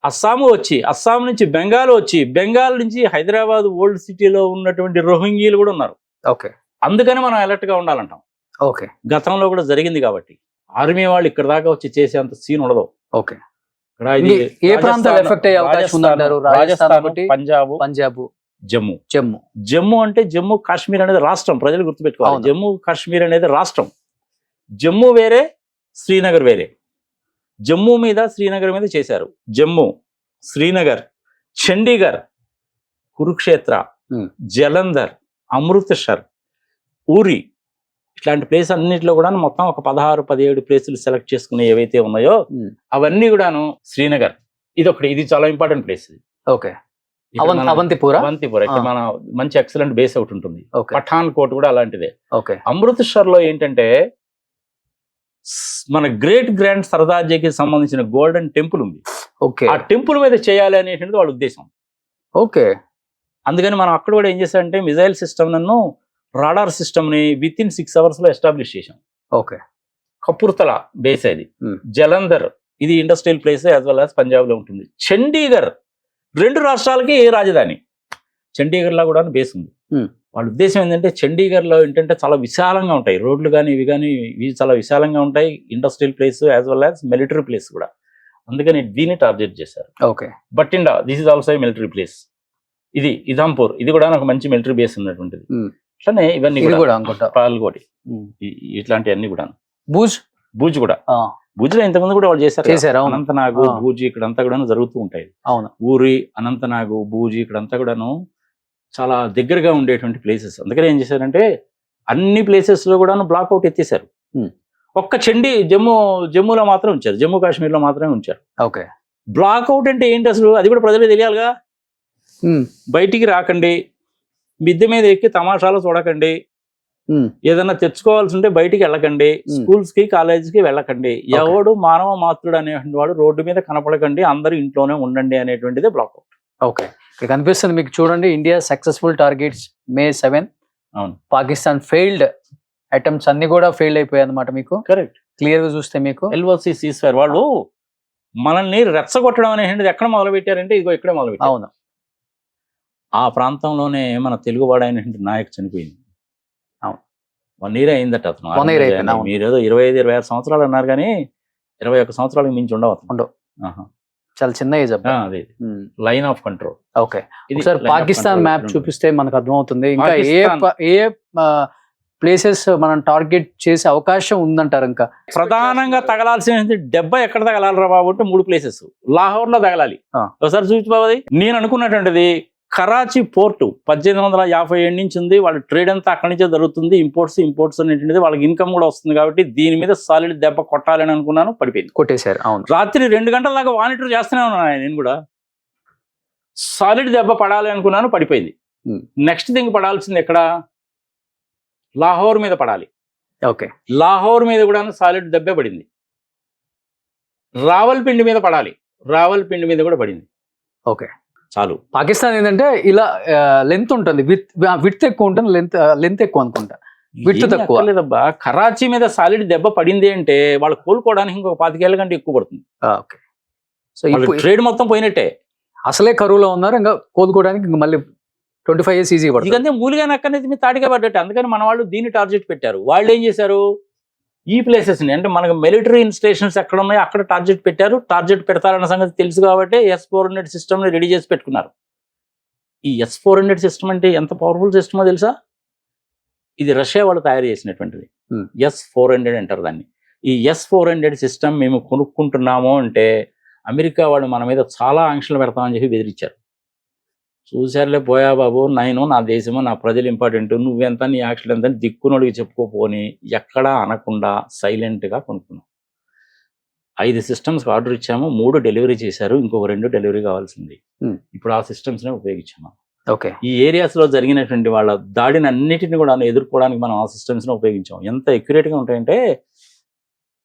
అస్సాం వచ్చి, అస్సాం నుంచి బెంగాల్ వచ్చి, బెంగాల్ నుంచి హైదరాబాద్ ఓల్డ్ సిటీలో ఉన్నటువంటి రోహింగ్యీలు కూడా ఉన్నారు. ఓకే. అందుకని మనం అలర్ట్ గా ఉండాలంటాం. ఓకే. గతంలో కూడా జరిగింది కాబట్టి. ఆర్మీ వాళ్ళు ఇక్కడ దాకా వచ్చి చేసేంత సీన్ ఉండదు. ఓకే. ఇక్కడ ఇది ఏ ప్రాంతాలు ఎఫెక్ట్ అయ్యే అవకాశం ఉందంటారు? రాజస్థాన్ ఒకటి, పంజాబ్, జమ్మూ. జమ్మూ. జమ్మూ అంటే జమ్మూ కాశ్మీర్ అనేది రాష్ట్రం, ప్రజలు గుర్తుపెట్టుకోవాలి. అవును. జమ్మూ కాశ్మీర్ అనేది రాష్ట్రం. జమ్మూ వేరే, శ్రీనగర్ వేరే. జమ్మూ మీద, శ్రీనగర్ మీద చేశారు. జమ్మూ, శ్రీనగర్, చండీగఢ్, కురుక్షేత్ర, జలంధర్, అమృత్సర్, ఊరి, ఇట్లాంటి ప్లేస్ అన్నింటిలో కూడా మొత్తం ఒక 16-17 ప్లేసులు సెలెక్ట్ చేసుకునే ఏవైతే ఉన్నాయో అవన్నీ కూడాను శ్రీనగర్. ఇది చాలా ఇంపార్టెంట్ ప్లేస్. ఓకే. అవంతిపూర. ఇక్కడ మన మంచి ఎక్సలెంట్ బేస్ ఒకటి ఉంటుంది. ఓకే. పఠాన్ కోట్ కూడా అలాంటిదే. ఓకే. అమృత్సర్ లో ఏంటంటే మన గ్రేట్ గ్రాండ్ సర్దార్జీకి సంబంధించిన గోల్డెన్ టెంపుల్ ఉంది. ఓకే. ఆ టెంపుల్ మీద చేయాలి అనేటువంటిది వాళ్ళ ఉద్దేశం. ఓకే. అందుకని మనం అక్కడ కూడా ఏం చేశారంటే, మిజైల్ సిస్టమ్ నన్ను, రాడార్ సిస్టమ్ ని విత్ ఇన్ 6 hours లో ఎస్టాబ్లిష్ చేశాం. ఓకే. కపూర్తల బేస్ అది. జలంధర్ ఇది industrial place as well as Punjab లో ఉంటుంది. చండీగఢ్ 2 రాష్ట్రాలకి రాజధాని. చండీగఢ్ లో కూడా బేస్ ఉంది. వాళ్ళ ఉద్దేశం ఏంటంటే, చండీగఢ్ లో ఏంటంటే చాలా విశాలంగా ఉంటాయి రోడ్లు కానీ, ఇవి చాలా విశాలంగా ఉంటాయి. Industrial place as well as military place కూడా. అందుకని దీన్ని టార్గెట్ చేశారు. Okay. Bathinda, this is also military place. ఇది ఇధాంపూర్, ఇది కూడా నాకు మంచి మిలిటరీ బేస్ ఉన్నటువంటిది. అట్లనే ఇవన్నీ కూడా పాల్గోటి, ఇట్లాంటివన్నీ కూడా. భూజ్ కూడా, భూజ్లో ఇంతకుముందు కూడా వాళ్ళు చేశారు. అనంతనాగు, భూజ్ ఇక్కడంతా కూడా జరుగుతూ ఉంటాయి. ఊరి, అనంతనాగు, భూజ్ ఇక్కడంతా కూడాను చాలా దగ్గరగా ఉండేటువంటి ప్లేసెస్. అందుకని ఏం చేశారంటే, అన్ని ప్లేసెస్ లో కూడా బ్లాక్అవుట్ ఎత్తేసారు. ఒక్క జమ్మూలో మాత్రం ఉంచారు, జమ్మూ కాశ్మీర్ లో మాత్రమే ఉంచారు. ఓకే. బ్లాక్అవుట్ అంటే ఏంటి అసలు, అది కూడా ప్రజలకు తెలియాలిగా. బయటికి రాకండి, మిద్దె మీద ఎక్కి తమాషాలు చూడకండి, ఏదైనా తెచ్చుకోవాల్సి ఉంటే బయటికి వెళ్ళకండి, స్కూల్స్ కి కాలేజ్ కి వెళ్ళకండి, ఎవడు మానవ మాత్రుడు అనేటువంటి వాడు రోడ్డు మీద కనపడకండి, అందరూ ఇంట్లోనే ఉండండి అనేటువంటిది బ్లాక్అవుట్. ఓకే, ఇక్కడ కనిపిస్తుంది మీకు చూడండి, ఇండియా సక్సెస్ఫుల్ టార్గెట్స్ May 7. అవును, పాకిస్తాన్ ఫెయిల్డ్ అటెంప్ట్స్ అన్ని కూడా ఫెయిల్ అయిపోయాయి అన్నమాట. మీకు కరెక్ట్ క్లియర్ గా చూస్తే మీకు LOC ceasefire వాళ్ళు మనల్ని రెచ్చగొట్టడం అనేటువంటిది ఎక్కడ మొదలు పెట్టారంటే ఇదిగో ఇక్కడే మొదలు పెట్టారు. అవును, ఆ ప్రాంతంలోనే మన తెలుగువాడు అయినటువంటి నాయక్ చనిపోయింది. అవును, 1 year అయిందట అతను. 1 year అయిపోయింది. అవును. మీరు ఏదో 25-26 సంవత్సరాలు అన్నారు కానీ 21 సంవత్సరాలకు మించి ఉండవు అతను. ఉండవు. ఆహా. చాలా చిన్న ఏజ్ అబ్బా. అదే లైన్ ఆఫ్ కంట్రోల్. ఓకే, ఒకసారి పాకిస్తాన్ మ్యాప్ చూపిస్తే మనకు అర్థమవుతుంది. ఇంకా ఏ ప్లేసెస్ మనం టార్గెట్ చేసే అవకాశం ఉందంటారు? ఇంకా ప్రధానంగా తగలాల్సిన దెబ్బ ఎక్కడ తగలాలరా బాబు అంటే 3 places. లాహోర్ లో తగలాలి. ఒకసారి చూపించబాబు. నేను అనుకున్నటువంటిది కరాచీ పోర్టు 1857 నుంచి ఉంది. వాళ్ళ ట్రేడ్ అంతా అక్కడి నుంచే జరుగుతుంది. ఇంపోర్ట్స్ అనేటువంటిది వాళ్ళకి ఇన్కమ్ కూడా వస్తుంది కాబట్టి దీని మీద సాలిడ్ దెబ్బ కొట్టాలని అనుకున్నాను, పడిపోయింది. కొట్టేశారు. అవును, రాత్రి 2 గంటల దాకా మానిటర్ చేస్తూనే ఉన్నాను నేను కూడా. సాలిడ్ దెబ్బ పడాలి అనుకున్నాను, పడిపోయింది. నెక్స్ట్ థింగ్ పడాల్సింది ఎక్కడ? లాహోర్ మీద పడాలి. ఓకే, లాహోర్ మీద కూడా సాలిడ్ దెబ్బే పడింది. రావల్పిండి మీద పడాలి, రావల్పిండి మీద కూడా పడింది. ఓకే, చాలు. పాకిస్తాన్ ఏంటంటే ఇలా లెంత్ ఉంటుంది, విడ్త్ ఎక్కువ ఉంటుంది, లెంత్ ఎక్కువ అనుకుంటా, విడ్త్ తక్కువ లేదబ్బా. కరాచీ మీద సాలిడ్ దెబ్బ పడింది అంటే వాళ్ళు కోలుకోవడానికి ఇంకొక 25 ఏళ్ల కంటే ఎక్కువ పడుతుంది. ఓకే, సో ట్రేడ్ మొత్తం పోయినట్టే. అసలే కరువులో ఉన్నారు, ఇంకా కోలుకోవడానికి ఇంకా మళ్ళీ 25 years ఈజీ పడుతుంది. ఎందుకంటే మూలిగా నక్కనేది మీ తాటిగా పడ్డట్టు. అందుకని మన వాళ్ళు దీన్ని టార్గెట్ పెట్టారు. వాళ్ళు ఏం చేశారు, ఈ ప్లేసెస్ ని అంటే మనకు మిలిటరీ ఇన్స్టేషన్స్ ఎక్కడ ఉన్నాయో అక్కడ టార్గెట్ పెట్టారు. టార్గెట్ పెడతారన్న సంగతి తెలుసు కాబట్టి S-400 సిస్టమ్ ని రెడీ చేసి పెట్టుకున్నారు. ఈ S-400 సిస్టమ్ అంటే ఎంత పవర్ఫుల్ సిస్టమో తెలుసా? ఇది రష్యా వాళ్ళు తయారు చేసినటువంటిది. S-400 అంటారు దాన్ని. ఈ S-400 సిస్టమ్ మేము కొనుక్కుంటున్నాము అంటే అమెరికా వాళ్ళు మన మీద చాలా ఆంక్షలు పెడతామని చెప్పి బెదిరించారు. చూసారులే పోయా బాబు, నా దేశము నా ప్రజలు ఇంపార్టెంట్, నువ్వెంత నీ యాక్షన్ ఎంత దిక్కునోడికి చెప్పుకోపోని ఎక్కడా అనకుండా సైలెంట్గా కొనుక్కున్నాం. 5 systems ఆర్డర్ ఇచ్చాము, 3 డెలివరీ చేశారు, ఇంకొక 2 డెలివరీ కావాల్సింది. ఇప్పుడు ఆ సిస్టమ్స్నే ఉపయోగించాము. ఓకే, ఈ ఏరియాస్లో జరిగినటువంటి వాళ్ళ దాడిని అన్నిటిని కూడా ఎదుర్కోవడానికి మనం ఆ సిస్టమ్స్ని ఉపయోగించాం. ఎంత ఎక్యురేట్గా ఉంటాయంటే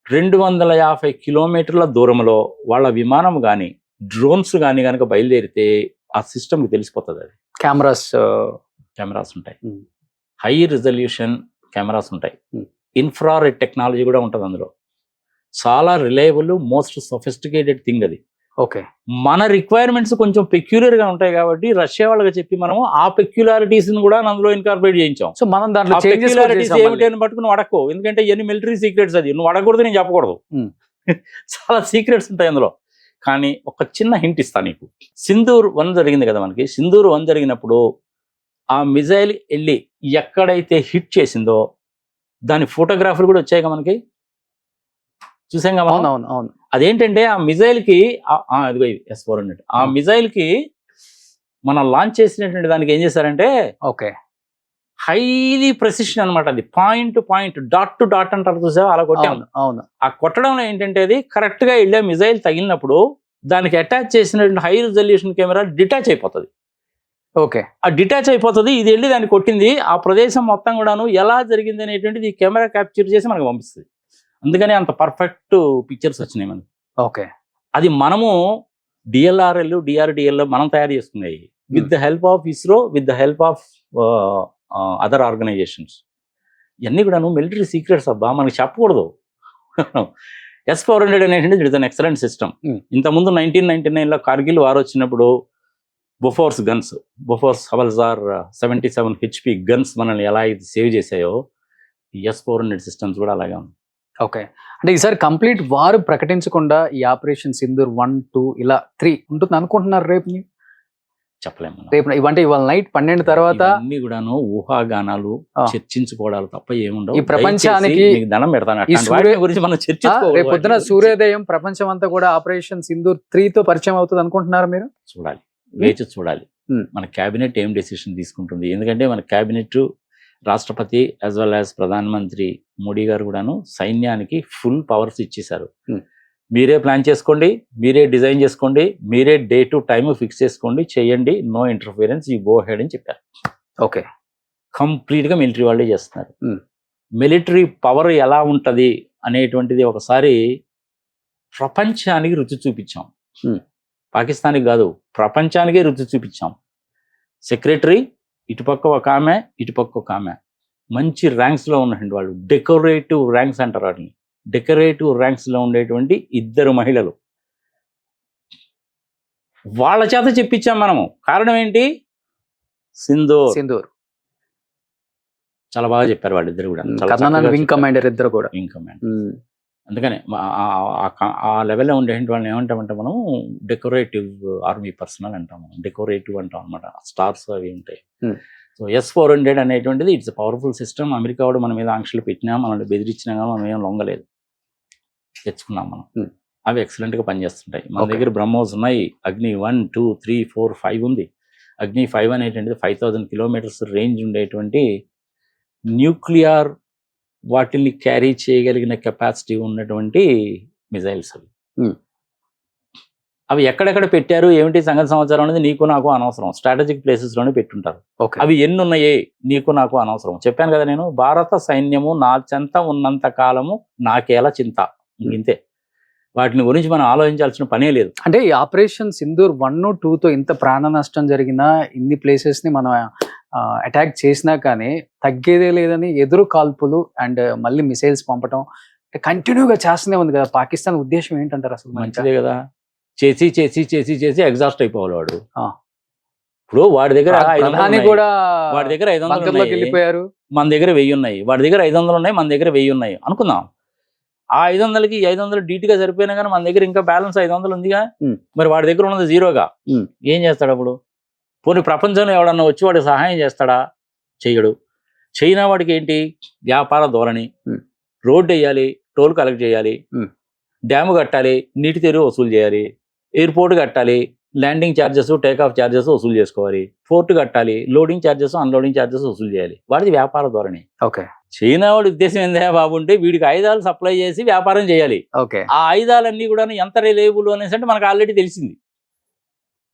250 కిలోమీటర్ల దూరంలో వాళ్ళ విమానం కానీ డ్రోన్స్ కానీ కనుక బయలుదేరితే ఆ సిస్టమ్కి తెలిసిపోతుంది. అది కెమెరాస్ ఉంటాయి, హై రిజల్యూషన్ కెమెరాస్ ఉంటాయి, ఇన్ఫ్రారెడ్ టెక్నాలజీ కూడా ఉంటుంది అందులో. చాలా రిలయబుల్, మోస్ట్ సొఫిస్టికేటెడ్ థింగ్ అది. ఓకే, మన రిక్వైర్మెంట్స్ కొంచెం పెక్యులర్ గా ఉంటాయి కాబట్టి రష్యా వాళ్ళకి చెప్పి మనము ఆ పెక్యులారిటీస్ కూడా అందులో ఇన్కార్పొరేట్ చేయించాం. సో మనం దాంట్లో ఏమిటి అని పట్టుకుని అడక్కో, ఎందుకంటే ఇవన్నీ మిలిటరీ సీక్రెట్స్. అది నువ్వు అడగకూడదు, నేను చెప్పకూడదు. చాలా సీక్రెట్స్ ఉంటాయి అందులో. కానీ ఒక చిన్న హింట్ ఇస్తా నీకు. సింధూర్ 1 జరిగింది కదా మనకి. సింధూర్ 1 జరిగినప్పుడు ఆ మిజైల్ వెళ్ళి ఎక్కడైతే హిట్ చేసిందో దాని ఫోటోగ్రాఫ్లు కూడా వచ్చాయి మనకి, చూసాం కదా. అవును, అదేంటంటే ఆ మిజైల్ కి అదిగో S-400 ఆ మిజైల్ కి మనం లాంచ్ చేసినటువంటి దానికి ఏం చేశారంటే ఓకే హైలీ ప్రెసిషన్ అనమాట. అది point point, dot to dot అంటారు చూసావా, అలా కొట్టాం. అవును, ఆ కొట్టడంలో ఏంటంటే అది కరెక్ట్ గా వెళ్ళే మిజైల్ తగిలినప్పుడు దానికి అటాచ్ చేసినటువంటి హై రిజల్యూషన్ కెమెరా డిటాచ్ అయిపోతుంది. ఓకే, ఆ డిటాచ్ అయిపోతుంది. ఇది వెళ్ళి దాన్ని కొట్టింది. ఆ ప్రదేశం మొత్తం కూడాను ఎలా జరిగింది అనేటువంటిది ఈ కెమెరా క్యాప్చర్ చేసి మనకు పంపిస్తుంది. అందుకని అంత పర్ఫెక్ట్ పిక్చర్స్ వచ్చినాయి మనకి. ఓకే, అది మనము DLRL, DRDL మనం తయారు చేసుకున్నాయి with the help of ISRO, with the help of other organisations. ఇవన్నీ కూడాను మిలిటరీ సీక్రెట్స్ అబ్బా, మనకి చెప్పకూడదు. S-400 అనేటువంటి it is an excellent system. ఇంతకుముందు 1999లో కార్గిల్ వార్ వచ్చినప్పుడు Bofors guns, Bofors howitzer 77 HP guns మనల్ని ఎలా ఇది సేవ్ చేసాయో ఈ S-400 సిస్టమ్స్ కూడా అలాగే ఉంది. ఓకే, అంటే ఈసారి కంప్లీట్ వార్ ప్రకటించకుండా ఈ ఆపరేషన్ సింధూర్ 1, 2 ఇలా 3 ఉంటుంది అనుకుంటున్నారు. రేపు చెప్పలేము. రేపు ఇవంటే ఇవాళ నైట్ 12 తర్వాత అన్ని కూడాను ఊహాగానాలు, చర్చించుకోవడాలు తప్ప ఏముండవు. ఈ ప్రపంచానికి దండం పెడతాను గురించి మనం రేపు పొద్దున సూర్యోదయం ప్రపంచం అంతా కూడా ఆపరేషన్ సింధూర్ 3తో పరిచయం అవుతుంది అనుకుంటున్నారు మీరు? చూడాలి, వేచి చూడాలి మన కేబినెట్ ఏం డెసిషన్ తీసుకుంటుంది. ఎందుకంటే మన కేబినెట్, రాష్ట్రపతి యాజ్ వెల్ యాజ్ ప్రధానమంత్రి మోడీ గారు కూడాను సైన్యానికి ఫుల్ పవర్స్ ఇచ్చేశారు. మీరే ప్లాన్ చేసుకోండి, మీరే డిజైన్ చేసుకోండి, మీరే డే టు టైమ్ ఫిక్స్ చేసుకోండి, చేయండి, no interference, you go head అని చెప్పారు. ఓకే, కంప్లీట్గా మిలిటరీ వాళ్ళే చేస్తున్నారు. Hmm. మిలిటరీ పవర్ ఎలా ఉంటుంది అనేటువంటిది ఒకసారి ప్రపంచానికి రుచి చూపించాం. Hmm. పాకిస్తాన్కి కాదు, ప్రపంచానికే రుచి చూపించాం. సెక్రటరీ ఇటుపక్క ఒక ఆమె, ఇటుపక్క ఒక ఆమె, మంచి ర్యాంక్స్లో ఉన్నటువంటి వాళ్ళు, డెకరేటివ్ ర్యాంక్స్ అంటారు వాటిని. డెకరేటివ్ ర్యాంక్స్లో ఉండేటువంటి 2 మహిళలు, వాళ్ళ చేత చెప్పించాం మనము. కారణం ఏంటి? సింధూర్ చాలా బాగా చెప్పారు వాళ్ళిద్దరు కూడా. కర్నల్ వింగ్ కమాండర్ ఇద్దరు కూడా. Wing commander. అందుకనే ఆ లెవెల్లో ఉండేటువంటి వాళ్ళని ఏమంటామంటే మనం డెకరేటివ్ ఆర్మీ పర్సనల్ అంటాం. మనం డెకరేటివ్ అంటాం అనమాట. స్టార్స్ అవి ఉంటాయి. సో S-400 అనేటువంటిది ఇట్స్ పవర్ఫుల్ సిస్టమ్. అమెరికా వాడు మన మీద ఆంక్షలు పెట్టినా, మనల్ని బెదిరించినా కానీ మనం ఏం లొంగలేదు, తెచ్చుకున్నాం మనం. అవి ఎక్సలెంట్గా పనిచేస్తుంటాయి. మన దగ్గర బ్రహ్మోస్ ఉన్నాయి. అగ్ని 1, 2, 3, 4, 5 ఉంది. అగ్ని 5 అనేటువంటిది 5000 కిలోమీటర్స్ రేంజ్ ఉండేటువంటి న్యూక్లియర్ వాటిని క్యారీ చేయగలిగిన కెపాసిటీ ఉన్నటువంటి మిజైల్స్ అవి. అవి ఎక్కడెక్కడ పెట్టారు ఏమిటి సంగతి సమాచారం అనేది నీకు నాకు అనవసరం. స్ట్రాటజిక్ ప్లేసెస్లోనే పెట్టుంటారు. అవి ఎన్ని ఉన్నాయే నీకు నాకు అనవసరం. చెప్పాను కదా నేను, భారత సైన్యము నా చెంత ఉన్నంత కాలము నాకేలా చింత, ఇంతే. వాటిని గురించి మనం ఆలోచించాల్సిన పనే లేదు. అంటే ఈ ఆపరేషన్ సింధూర్ 1, 2తో ఇంత ప్రాణ నష్టం జరిగినా, ఇన్ని ప్లేసెస్ ని మనం అటాక్ చేసినా కానీ తగ్గేదే లేదని ఎదురు కాల్పులు అండ్ మళ్ళీ మిసైల్స్ పంపటం కంటిన్యూగా చేస్తూనే ఉంది కదా. పాకిస్తాన్ ఉద్దేశం ఏంటంటారు అసలు? మంచిదే కదా, చేసి చేసి చేసి చేసి ఎగ్జాస్ట్ అయిపోవాలి వాడు. ఇప్పుడు వాడి దగ్గర కూడా వాడి దగ్గర 500 వెళ్ళిపోయారు, మన దగ్గర 1000 ఉన్నాయి. వాడి దగ్గర 500 ఉన్నాయి, మన దగ్గర 1000 ఉన్నాయి అనుకుందాం. ఆ 500కి 500 డీటీగా సరిపోయినా కానీ మన దగ్గర ఇంకా బ్యాలెన్స్ 500 ఉందిగా. మరి వాడి దగ్గర ఉన్నది 0గా. ఏం చేస్తాడు అప్పుడు? పోనీ ప్రపంచంలో ఎవడన్నా వచ్చి వాడికి సహాయం చేస్తాడా? చెయ్యడు. చైనా వాడికి ఏంటి? వ్యాపార ధోరణి. రోడ్డు వేయాలి, టోల్ కలెక్ట్ చేయాలి, డ్యాము కట్టాలి, నీటి తెరువు వసూలు చేయాలి, ఎయిర్పోర్ట్ కట్టాలి, landing charges, take off charges వసూలు చేసుకోవాలి, పోర్ట్ కట్టాలి, లోడింగ్ ఛార్జెస్, అన్లోడింగ్ ఛార్జెస్ వసూలు చేయాలి. వాడిది వ్యాపార ధోరణి. ఓకే. చైనా వాడి ఉద్దేశం ఏందా బాబు అంటే వీడికి ఆయుధాలు సప్లై చేసి వ్యాపారం చేయాలి. ఆ ఆయుధాలన్నీ కూడా ఎంత రిలయబుల్ అనేసి అంటే మనకు ఆల్రెడీ తెలిసింది.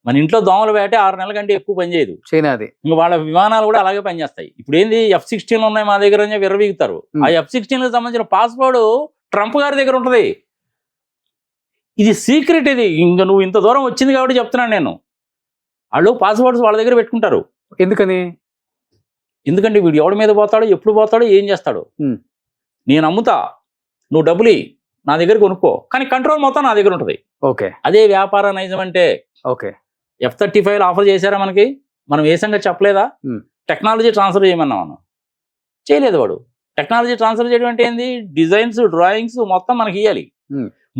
మన ఇంట్లో దోమల వేట 6 నెలల కంటే ఎక్కువ పనిచేయదు చైనాది. ఇంకా వాళ్ళ విమానాలు కూడా అలాగే పనిచేస్తాయి. ఇప్పుడు ఏంది F-16 ఉన్నాయి మా దగ్గర అని విర్రవీగుతారు. ఆ F-16కి సంబంధించిన పాస్వర్డ్ ట్రంప్ గారి దగ్గర ఉంటుంది. ఇది సీక్రెట్. ఇది ఇంకా నువ్వు ఇంత దూరం వచ్చింది కాబట్టి చెప్తున్నాను నేను. వాళ్ళు పాస్వర్డ్స్ వాళ్ళ దగ్గర పెట్టుకుంటారు. ఎందుకంటే వీడు ఎవడి మీద పోతాడో, ఎప్పుడు పోతాడో, ఏం చేస్తాడో. నేను అమ్ముతా, నువ్వు డబ్బులు నా దగ్గర కొనుక్కో, కానీ కంట్రోల్ మొత్తం నా దగ్గర ఉంటుంది. ఓకే, అదే వ్యాపార నైజం అంటే. ఓకే, F-35 ఆఫర్ చేశారా మనకి? మనం ఏ సంగతి చెప్పలేదా? టెక్నాలజీ ట్రాన్స్ఫర్ చేయమన్నా మనం చేయలేదు. వాడు టెక్నాలజీ ట్రాన్స్ఫర్ చేయడం అంటే ఏంది? డిజైన్స్, డ్రాయింగ్స్ మొత్తం మనకి ఇవ్వాలి.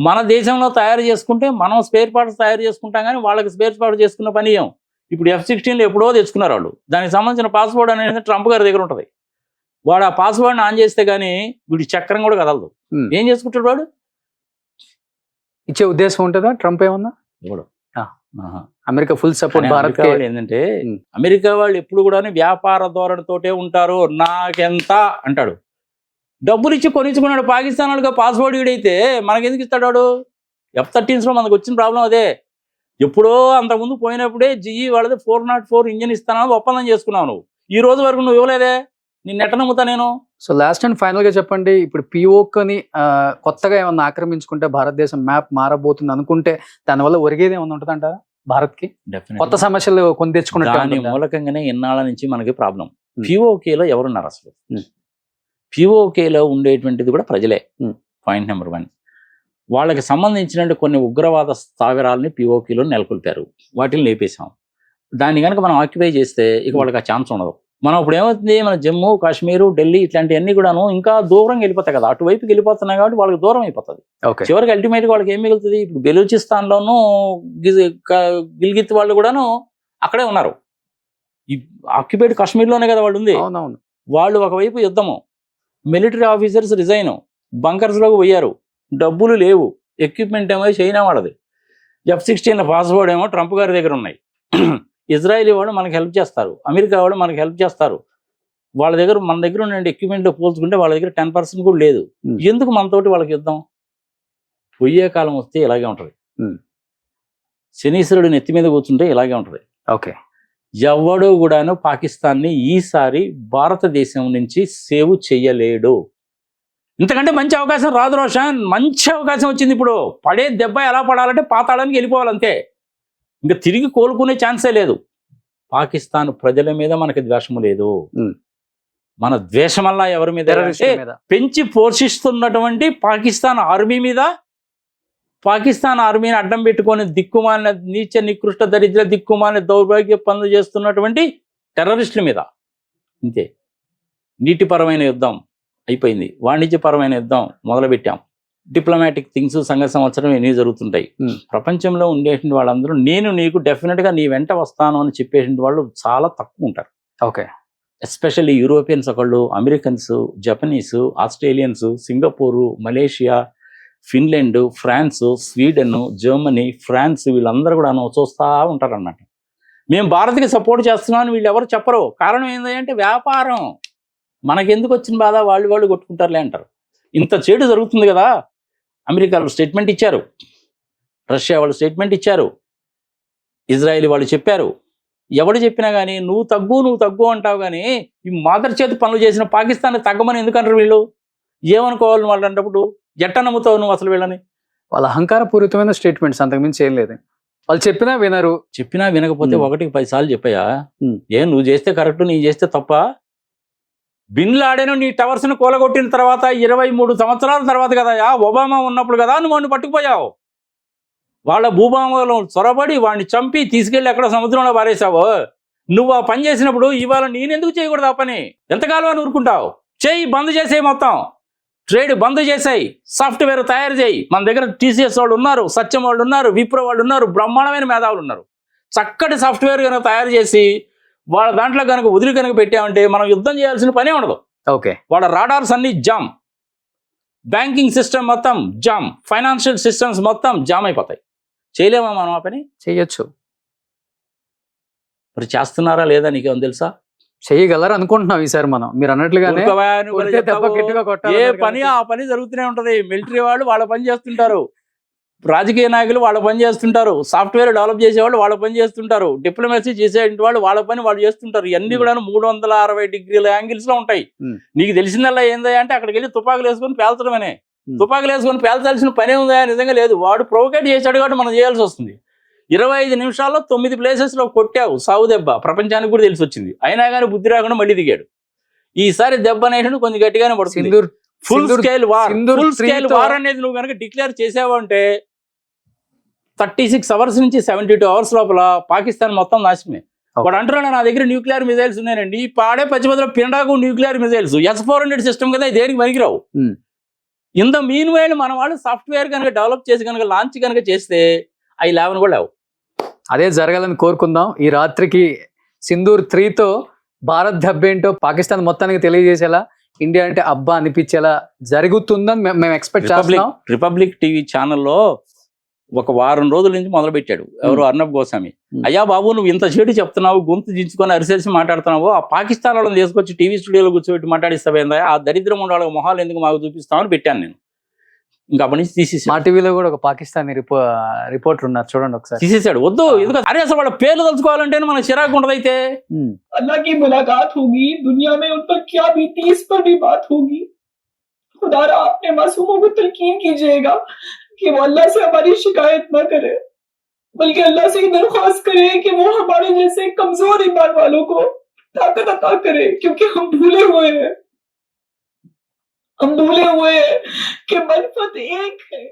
మన దేశంలో తయారు చేసుకుంటే మనం స్పేర్ పార్ట్స్ తయారు చేసుకుంటాం, కానీ వాళ్ళకి స్పేర్ పార్ట్స్ చేసుకున్న పని ఏం. ఇప్పుడు F-16 ఎప్పుడో తెచ్చుకున్నారు వాళ్ళు. దానికి సంబంధించిన పాస్వర్డ్ అనేది ట్రంప్ గారి దగ్గర ఉంటుంది. వాడు ఆ పాస్వర్డ్ని ఆన్ చేస్తే కానీ వీడి చక్రం కూడా కదలదు. ఏం చేసుకుంటాడు వాడు? ఇచ్చే ఉద్దేశం ఉంటుందా ట్రంప్ ఏమన్నా? ఇవ్వడు. America full support. భారత్ వాళ్ళు ఏంటంటే అమెరికా వాళ్ళు ఎప్పుడు కూడా వ్యాపార ధోరణితోటే ఉంటారు. నాకెంత అంటాడు, డబ్బులు ఇచ్చి కొనిచ్చుకున్నాడు. పాకిస్తాన్ వాళ్ళకి పాస్వర్డ్ వీడైతే మనకెందుకు ఇస్తాడు వాడు? F-13లో మనకు వచ్చిన ప్రాబ్లం అదే. ఎప్పుడో అంతకుముందు పోయినప్పుడే GE వాళ్ళది 404 ఇంజిన్ ఇస్తానని ఒప్పందం చేసుకున్నావు. నువ్వు ఈ రోజు వరకు నువ్వు ఇవ్వలేదే. నిన్ను ఎట్ట నమ్ముతా నేను? సో లాస్ట్ అండ్ ఫైనల్ గా చెప్పండి, ఇప్పుడు POKని కొత్తగా ఏమన్నా ఆక్రమించుకుంటే భారతదేశం మ్యాప్ మారబోతుంది అనుకుంటే దానివల్ల ఒరిగేది ఏమన్నా ఉంటుంది అంటారా భారత్ కి? కొత్త సమస్యలు కొని తెచ్చుకున్నట్టు. దాని మూలకంగానే ఇన్నాళ్ళ నుంచి మనకి ప్రాబ్లం. POKలో ఎవరున్నారు అసలు? POKలో ఉండేటువంటిది కూడా ప్రజలే. Point number 1. వాళ్ళకి సంబంధించిన కొన్ని ఉగ్రవాద స్థావరాలని POKలో నెలకొల్పారు. వాటిని లేపేశాం. దాన్ని కనుక మనం ఆక్యుపై చేస్తే ఇక వాళ్ళకి ఆ ఛాన్స్ ఉండదు. మనం ఇప్పుడు ఏమవుతుంది, మన జమ్మూ కాశ్మీరు, ఢిల్లీ ఇట్లాంటివన్నీ కూడాను ఇంకా దూరంగా వెళ్ళిపోతాయి కదా. అటువైపుకి వెళ్ళిపోతున్నాయి కాబట్టి వాళ్ళకి దూరం అయిపోతుంది. చివరికి అల్టిమేట్గా వాళ్ళకి ఏం మిగులుతుంది? ఇప్పుడు బెలూచిస్తాన్లోనూ గిల్గిత్ వాళ్ళు కూడాను అక్కడే ఉన్నారు. ఈ ఆక్యుపైడ్ కాశ్మీర్లోనే కదా వాళ్ళు ఉంది. వాళ్ళు ఒకవైపు యుద్ధము, మిలిటరీ ఆఫీసర్స్ రిజైన్, బంకర్స్లోకి పోయారు, డబ్బులు లేవు, ఎక్విప్మెంట్ ఏమో చైనా వాళ్ళది, F-16 పాస్వర్డ్ ఏమో ట్రంప్ గారి దగ్గర ఉన్నాయి. ఇజ్రాయెలీ వాళ్ళు మనకి హెల్ప్ చేస్తారు, అమెరికా వాళ్ళు మనకి హెల్ప్ చేస్తారు. వాళ్ళ దగ్గర మన దగ్గర ఉన్న ఎక్విప్మెంట్లో పోల్చుకుంటే వాళ్ళ దగ్గర 10% కూడా లేదు. ఎందుకు మనతోటి వాళ్ళకి యుద్ధం? పొయ్యే కాలం వస్తే ఇలాగే ఉంటుంది. శనీశ్వరుడు నెత్తి మీద కూర్చుంటే ఇలాగే ఉంటుంది. ఓకే, ఎవడు కూడాను పాకిస్తాన్ని ఈసారి భారతదేశం నుంచి సేవ్ చెయ్యలేడు. ఇంతకంటే మంచి అవకాశం రాదు రోషన్. మంచి అవకాశం వచ్చింది. ఇప్పుడు పడే దెబ్బ ఎలా పడాలంటే పాతాళానికి వెళ్ళిపోవాలంతే. ఇంకా తిరిగి కోలుకునే ఛాన్సే లేదు. పాకిస్తాన్ ప్రజల మీద మనకి ద్వేషము లేదు. మన ద్వేషం వల్ల ఎవరి మీద అంటే పెంచి పోషిస్తున్నటువంటి పాకిస్తాన్ ఆర్మీ మీద, పాకిస్తాన్ ఆర్మీని అడ్డం పెట్టుకొని దిక్కుమాలిన నీచ నికృష్ట దరిద్ర దిక్కుమాలిన దౌర్భాగ్య పనులు చేస్తున్నటువంటి టెర్రరిస్టుల మీద. అంతే. నీటిపరమైన యుద్ధం అయిపోయింది, వాణిజ్యపరమైన యుద్ధం మొదలుపెట్టాం. డిప్లొమాటిక్ థింగ్స్ సంఘ సంవత్సరం ఎన్ని జరుగుతుంటాయి. ప్రపంచంలో ఉండేటువంటి వాళ్ళందరూ నేను నీకు డెఫినెట్గా నీ వెంట వస్తాను అని చెప్పేటువంటి వాళ్ళు చాలా తక్కువ ఉంటారు. ఓకే. ఎస్పెషల్లీ యూరోపియన్స్ ఒకళ్ళు, Americans, Japanese, Australians, Singapore, Malaysia, Finland, France, Sweden, Germany, France వీళ్ళందరూ కూడా చూస్తూ ఉంటారు అన్నమాట. మేము భారత్కి సపోర్ట్ చేస్తున్నామని వీళ్ళు ఎవరు చెప్పరు. కారణం ఏంటంటే వ్యాపారం. మనకెందుకు వచ్చిన బాధ, వాళ్ళు కొట్టుకుంటారులే అంటారు. ఇంత చెడు జరుగుతుంది కదా. అమెరికా వాళ్ళు స్టేట్మెంట్ ఇచ్చారు, రష్యా వాళ్ళు స్టేట్మెంట్ ఇచ్చారు, ఇజ్రాయిల్ వాళ్ళు చెప్పారు. ఎవడు చెప్పినా కానీ నువ్వు తగ్గు అంటావు. కానీ ఈ మాదర్ చేతి పనులు చేసిన పాకిస్తాన్ తగ్గమని ఎందుకంటారు వీళ్ళు? ఏమనుకోవాలి వాళ్ళు అన్నప్పుడు? ఎట్ట నమ్ముతావు నువ్వు అసలు వీళ్ళని? వాళ్ళ అహంకారపూరితమైన స్టేట్మెంట్స్, అంతకుమించి ఏం లేదు. వాళ్ళు చెప్పినా వినరు. చెప్పినా వినకపోతే ఒకటికి 10 సార్లు చెప్పాయా? నువ్వు చేస్తే కరెక్ట్, నీ చేస్తే తప్ప? బిన్ లాడెన్ నీ టవర్స్ను కూలగొట్టిన తర్వాత 23 సంవత్సరాల తర్వాత కదా, ఒబామా ఉన్నప్పుడు కదా నువ్వు వాడిని పట్టుకుపోయావు. వాళ్ళ భూభాగంలో చొరబడి వాడిని చంపి తీసుకెళ్లి ఎక్కడ సముద్రంలో పారేసావు. నువ్వు ఆ పని చేసినప్పుడు ఇవాళ నేనెందుకు చేయకూడదు ఆ పని? ఎంతకాలం అని ఊరుకుంటావు? చేయి, బంద్ చేసేయి, మొత్తం ట్రేడ్ బంద్ చేసాయి, సాఫ్ట్వేర్ తయారు చేయి. మన దగ్గర టీసీఎస్ వాళ్ళు ఉన్నారు, సత్యం వాళ్ళు ఉన్నారు, విప్రో వాళ్ళు ఉన్నారు, బ్రహ్మాండమైన మేధావులు ఉన్నారు. చక్కటి సాఫ్ట్వేర్ కనుక తయారు చేసి వాళ్ళ దాంట్లో కనుక వదిలి కనుక పెట్టామంటే మనం యుద్ధం చేయాల్సిన పనే ఉండదు. ఓకే. వాళ్ళ రాడార్స్ అన్ని జామ్, బ్యాంకింగ్ సిస్టమ్ మొత్తం జామ్, ఫైనాన్షియల్ సిస్టమ్స్ మొత్తం జామ్ అయిపోతాయి. చేయలేమా మనం ఆ పని? చేయొచ్చు. మరి చేస్తున్నారా లేదా నీకేమో తెలుసా? చేయగలరు అనుకుంటున్నాం ఈసారి మనం. మీరు అన్నట్లుగానే ఏ పని ఆ పని జరుగుతూనే ఉంటది. మిలిటరీ వాళ్ళు వాళ్ళ పని చేస్తుంటారు, రాజకీయ నాయకులు వాళ్ళ పని చేస్తుంటారు, సాఫ్ట్వేర్ డెవలప్ చేసేవాళ్ళు వాళ్ళ పని చేస్తుంటారు, డిప్లొమసీ చేసే వాళ్ళు వాళ్ళ పని వాళ్ళు చేస్తుంటారు. ఇవన్నీ కూడా 360 డిగ్రీల యాంగిల్స్ లో ఉంటాయి. నీకు తెలిసిందల్లా ఏందా అంటే అక్కడికి వెళ్ళి తుపాకులు వేసుకొని పేల్చడమనే. తుపాకులు వేసుకొని పేల్చాల్సిన పనే ఉందా? నిజంగా లేదు. వాడు ప్రొవోకేట్ చేశాడు కాబట్టి మనం చేయాల్సి వస్తుంది. 25 నిమిషాల్లో 9 ప్లేసెస్లో కొట్టావు సావు దెబ్బ. ప్రపంచానికి కూడా తెలిసి వచ్చింది. అయినా కానీ బుద్ధి రాకుండా మళ్ళీ దిగాడు. ఈసారి దెబ్బ అనేది కొంచెం గట్టిగానే పడుతుంది. ఫుల్ స్కేల్ వార్ అనేది నువ్వు కనుక డిక్లేర్ చేసావు అంటే 36 అవర్స్ నుంచి 72 అవర్స్ లోపల పాకిస్తాన్ మొత్తం నాశనమే. వాడు అంటున్నాడు నా దగ్గర న్యూక్లియర్ మిజైల్స్ ఉన్నాయండి. ఈ పాడే పచ్చిమతిలో పిండాకు న్యూక్లియర్ మిజైల్స్ S-400 సిస్టమ్ కదా, దేనికి పనికిరావు. ఇంత మీన్ వైల్ మన వాళ్ళు సాఫ్ట్వేర్ కనుక డెవలప్ చేసి కనుక లాంచ్ కనుక చేస్తే అవి లేవని కూడా లేవు. అదే జరగాలని కోరుకుందాం. ఈ రాత్రికి సింధూర్ 3తో భారత్ దెబ్బేంటో పాకిస్తాన్ మొత్తానికి తెలియజేసేలా, ఇండియా అంటే అబ్బా అనిపించేలా జరుగుతుందని మేము ఎక్స్పెక్ట్ చేస్తున్నాం. రిపబ్లిక్ టీవీ ఛానల్లో ఒక వారం రోజుల నుంచి మొదలు పెట్టాడు ఎవరు, అర్నబ్ గోస్వామి. అయ్యా బాబు నువ్వు ఇంత చెడు చెప్తున్నావు, గొంతు దించుకొని అరిసేసి మాట్లాడుతున్నావు, ఆ పాకిస్తాన్ వాళ్ళని తీసుకొచ్చి టీవీ స్టూడియోలో కూర్చోబెట్టి మాట్లాడిస్తావేందా? ఆ దరిద్రం ఉన్న వాళ్ళ మొహాలు ఎందుకు మాకు చూపిస్తామని పెట్టాను నేను. ఇంకా అప్పటి నుంచి తీసేసి మా టీవీలో కూడా ఒక పాకిస్తానీ రిపోర్టర్ ఉన్నారు, చూడండి ఒకసారి. తీసేసాడు. వద్దు, ఎందుకంటే అరే అసలు వాళ్ళ పేర్లు తలుచుకోవాలంటే మనకు చిరాకు ఉండదు. అయితే अल्लाह की मुलाकात होगी, दुनिया में उन पर क्या बीती इस पर भी बात होगी. खुदारा अपने मासूमों को तलकीन कीजिएगा कि वो अल्लाह से हमारी शिकायत न करे, बल्कि अल्लाह से दरख्वास्त करे कि वो हमारे जैसे कमजोर ईमान वालों को ताकत अता करे, क्योंकि हम भूले हुए हैं कि मनफत एक है.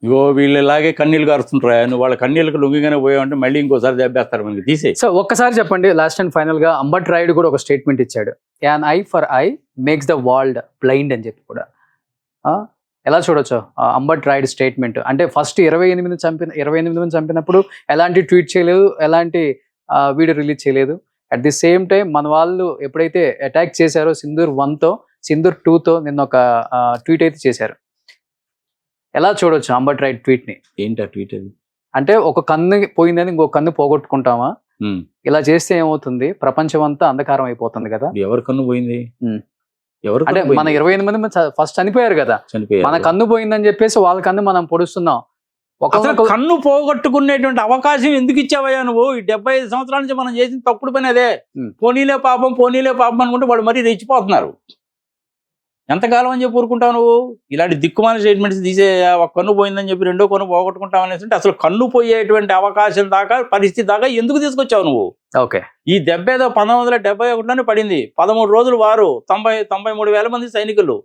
ఇగో వీళ్ళు ఇలాగే కన్నీళ్ళు గారుతుంటారా? నువ్వు వాళ్ళ కన్నీళ్ళకి లొంగిగానే పోయావంటే మళ్ళీ ఇంకోసారి దెబ్బేస్తారు మనకి. తీసే. సో ఒక్కసారి చెప్పండి లాస్ట్ అండ్ ఫైనల్ గా. అంబట్ రాయుడు కూడా ఒక స్టేట్మెంట్ ఇచ్చాడు, an I for I makes the world blind అని చెప్పి కూడా. ఎలా చూడొచ్చు అంబట్ రాయుడు స్టేట్మెంట్? అంటే ఫస్ట్ 28 మంది చంపినప్పుడు ఎలాంటి ట్వీట్ చేయలేదు, ఎలాంటి వీడియో రిలీజ్ చేయలేదు. అట్ ది సేమ్ టైం మన వాళ్ళు ఎప్పుడైతే అటాక్ చేశారో సింధూర్ 1తో, సింధూర్ 2తో నిన్న ఒక ట్వీట్ అయితే చేశారు. ఎలా చూడొచ్చు అంబట్ రాయుడు ట్వీట్ ని? ఏంటి ఆ ట్వీట్? అది అంటే ఒక కన్ను పోయిందని ఇంకో కన్ను పోగొట్టుకుంటామా? ఇలా చేస్తే ఏమవుతుంది? ప్రపంచం అంతా అంధకారం అయిపోతుంది కదా. ఎవరి కన్ను పోయింది? అంటే మన 28 మంది ఫస్ట్ చనిపోయారు కదా, మన కన్ను పోయిందని చెప్పేసి వాళ్ళ కన్ను మనం పొడుస్తున్నాం. అసలు కన్ను పోగొట్టుకునేటువంటి అవకాశం ఎందుకు ఇచ్చావయ్యా నువ్వు? ఈ 75 సంవత్సరాల నుంచి మనం చేసిన తప్పుడు పని అదే. పోనీలే పాపం అనుకుంటే వాళ్ళు మరీ రెచ్చిపోతున్నారు. ఎంతకాలం అని చెప్పి ఊరుకుంటావు నువ్వు? ఇలాంటి దిక్కుమాల స్టేట్మెంట్స్ తీసే ఒక కన్ను పోయిందని చెప్పి రెండో కన్ను పోగొట్టుకుంటావు అనేసి అసలు కన్ను పోయేటువంటి అవకాశం దాకా పరిస్థితి దాకా ఎందుకు తీసుకొచ్చావు నువ్వు? ఓకే, ఈ దెబ్బ ఏదో 1971లోనే పడింది. 13 రోజులు వారు, 93,000 మంది సైనికులు.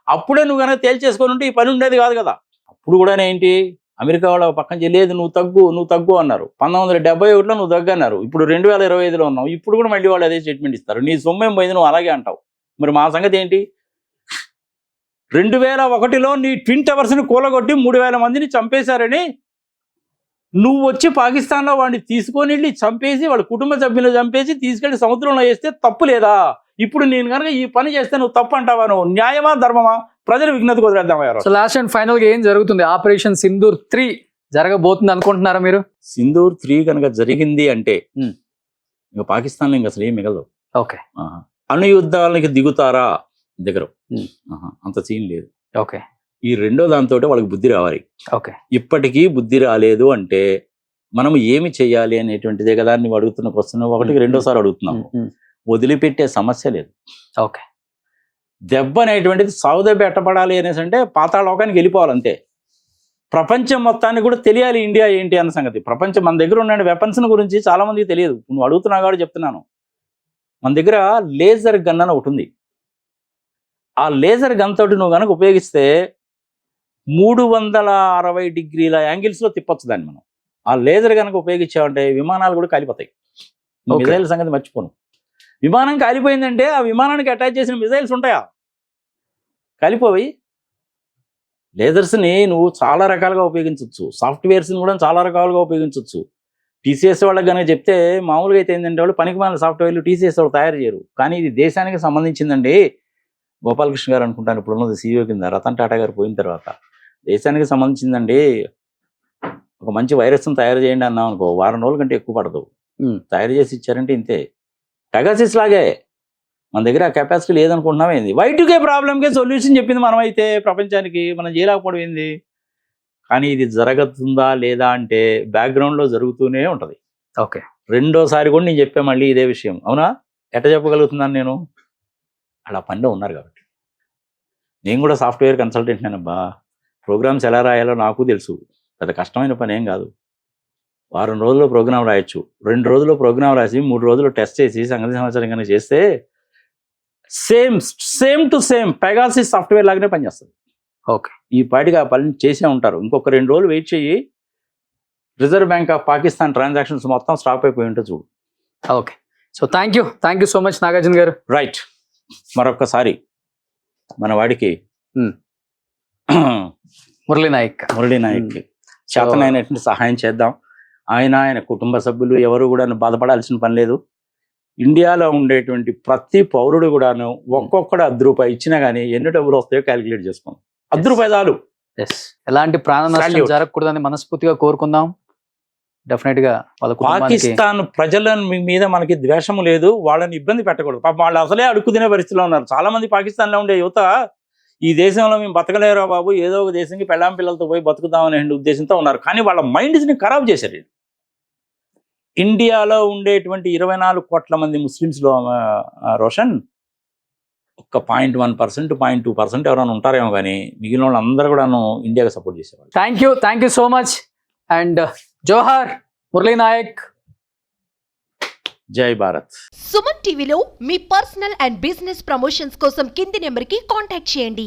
అప్పుడే నువ్వు కనుక తేల్చేసుకొని ఉంటే ఈ పని ఉండేది కాదు కదా. అప్పుడు కూడా ఏంటి, అమెరికా వాళ్ళ పక్కన లేదు నువ్వు తగ్గు అన్నారు. 1971లో నువ్వు తగ్గు అన్నారు. ఇప్పుడు 2025లో ఉన్నావు. ఇప్పుడు కూడా మళ్ళీ వాళ్ళు అదే స్టేట్మెంట్ ఇస్తారు. నీ సొమ్మేం పోయింది, నువ్వు అలాగే అంటావు. మరి మా సంగతి ఏంటి? 2001లో నీ ట్విన్ టవర్స్ని కూలగొట్టి 3,000 మందిని చంపేశారని నువ్వు వచ్చి పాకిస్తాన్లో వాడిని తీసుకొని వెళ్ళి చంపేసి వాళ్ళ కుటుంబ సభ్యులు చంపేసి తీసుకెళ్లి సముద్రంలో వేస్తే తప్పు లేదా? ఇప్పుడు నేను కనుక ఈ పని చేస్తే నువ్వు తప్పు అంటావా? నువ్వు న్యాయమా ధర్మమా? ప్రజలు విజ్ఞతకు వదిలేద్దామయ్యారు. సో లాస్ట్ అండ్ ఫైనల్ గా ఏం జరుగుతుంది? ఆపరేషన్ సింధూర్ 3 జరగబోతుంది అనుకుంటున్నారా మీరు? సింధూర్ 3 కనుక జరిగింది అంటే ఇంకా పాకిస్తాన్లో ఇంకా అసలు ఏం మిగలదు. ఓకే, అణు యుద్ధాలకి దిగుతారా? దగ్గర అంత సీన్ లేదు. ఓకే, ఈ రెండో దాంతో వాళ్ళకి బుద్ధి రావాలి. ఓకే, ఇప్పటికీ బుద్ధి రాలేదు అంటే మనం ఏమి చెయ్యాలి అనేటువంటిదే కదా నువ్వు అడుగుతున్న క్వశ్చన్. ఒకటికి రెండోసారి అడుగుతున్నావు. వదిలిపెట్టే సమస్య లేదు. ఓకే, దెబ్బ అనేటువంటిది సాగు దెబ్బ ఎట్టపడాలి అనేసి అంటే పాతాళలోకానికి వెళ్ళిపోవాలంతే. ప్రపంచం మొత్తానికి కూడా తెలియాలి ఇండియా ఏంటి అన్న సంగతి. ప్రపంచం మన దగ్గర ఉన్న వెపన్స్ గురించి చాలా మందికి తెలియదు. నువ్వు అడుగుతున్నావు కాబట్టి చెప్తున్నాను. మన దగ్గర లేజర్ గన్ అని ఒకటి ఉంది. ఆ లేజర్ గన్ తోటి నువ్వు కనుక ఉపయోగిస్తే 360 డిగ్రీల యాంగిల్స్లో తిప్పొచ్చు దాన్ని మనం. ఆ లేజర్ కనుక ఉపయోగించామంటే విమానాలు కూడా కాలిపోతాయి. మిజైల్ సంగతి మర్చిపోను. విమానం కాలిపోయిందంటే ఆ విమానానికి అటాచ్ చేసిన మిజైల్స్ ఉంటాయా? కాలిపోయి. లేజర్స్ని నువ్వు చాలా రకాలుగా ఉపయోగించవచ్చు. సాఫ్ట్వేర్స్ని కూడా చాలా రకాలుగా ఉపయోగించవచ్చు. టీసీఎస్ వాళ్ళకి కనుక చెప్తే మామూలుగా అయితే ఏంటంటే వాళ్ళు పనికి మాలిన సాఫ్ట్వేర్లు టీసీఎస్ వాళ్ళు తయారు చేయరు. కానీ ఇది దేశానికి సంబంధించిందండి. గోపాలకృష్ణ గారు అనుకుంటాను ఇప్పుడు ఉన్నది సీఈఓ కింద, రతన్ టాటా గారు పోయిన తర్వాత. దేశానికి సంబంధించిందండి. ఒక మంచి వైరస్ని తయారు చేయండి అన్నాం అనుకో, వారం రోజుల కంటే ఎక్కువ పడదు. తయారు చేసి ఇచ్చారంటే ఇంతే. పెగాసిస్ లాగే మన దగ్గర ఆ కెపాసిటీ లేదనుకుంటున్నాం. ఏంది Y2K ప్రాబ్లంకే సొల్యూషన్ చెప్పింది మనం అయితే ప్రపంచానికి. మనం చేయలేకపోవడం ఏంది? కానీ ఇది జరుగుతుందా లేదా అంటే బ్యాక్గ్రౌండ్లో జరుగుతూనే ఉంటుంది. ఓకే, రెండోసారి కూడా నేను చెప్పా మళ్ళీ ఇదే విషయం. అవునా? ఎట్ట చెప్పగలుగుతున్నాను నేను? అలా పనిలో ఉన్నారు కాబట్టి. నేను కూడా సాఫ్ట్వేర్ కన్సల్టెంట్ నేనబ్బా. ప్రోగ్రామ్స్ ఎలా రాయాలో నాకు తెలుసు. పెద్ద కష్టమైన పని ఏం కాదు. వారం రోజుల్లో ప్రోగ్రామ్ రాయొచ్చు. 2 రోజుల్లో ప్రోగ్రామ్ రాసి 3 రోజుల్లో టెస్ట్ చేసి సంగతి సమాచారం కనుక చేస్తే same to same Pegasus software లాగానే పనిచేస్తుంది. ఓకే, ఈ పాటికి ఆ పని చేసే ఉంటారు. ఇంకొక 2 రోజులు వెయిట్ చేయి, reserve bank of Pakistan transactions మొత్తం స్టాప్ అయిపోయి ఉంటుంది చూడు. Okay. So thank you so much Nagarjuna గారు. రైట్. మరొక్కసారి మన వాడికి మురళీ నాయక్ చేతనైనటువంటి సహాయం చేద్దాం. ఆయన కుటుంబ సభ్యులు ఎవరు కూడా బాధపడాల్సిన పని లేదు. ఇండియాలో ఉండేటువంటి ప్రతి పౌరుడు కూడాను ఒక్కొక్కడు ₹10 ఇచ్చినా కానీ ఎన్ని డబ్బులు వస్తాయో క్యాలిక్యులేట్ చేసుకోండి. ₹10 చాలు. ఎలాంటి ప్రాణ నష్టం జరగకూడదని మనస్ఫూర్తిగా కోరుకుందాం. డెఫినెట్ గా పాకిస్తాన్ ప్రజల మీద మనకి ద్వేషము లేదు. వాళ్ళని ఇబ్బంది పెట్టకూడదు. పాపం వాళ్ళు అసలే అడుక్కు తినే పరిస్థితిలో ఉన్నారు. చాలా మంది పాకిస్తాన్లో ఉండే యువత ఈ దేశంలో మేము బతకలేరా బాబు, ఏదో ఒక దేశంకి పెళ్ళాం పిల్లలతో పోయి బతుకుదామనే ఉద్దేశంతో ఉన్నారు. కానీ వాళ్ళ మైండ్స్ని ఖరాబ్ చేశారు. ఇండియాలో ఉండేటువంటి 24 కోట్ల మంది ముస్లిమ్స్లో రోషన్ ఒక్క 0.1%, 0.2% ఎవరైనా ఉంటారేమో కానీ మిగిలిన వాళ్ళు అందరూ కూడా ఇండియాకి సపోర్ట్ చేసేవాళ్ళు. Thank you so much and జోహార్ మురళీ నాయక్. జై భారత్. సుమన్ టీవీలో మీ పర్సనల్ అండ్ బిజినెస్ ప్రమోషన్స్ కోసం కింది నెంబర్కి కాంటాక్ట్ చేయండి.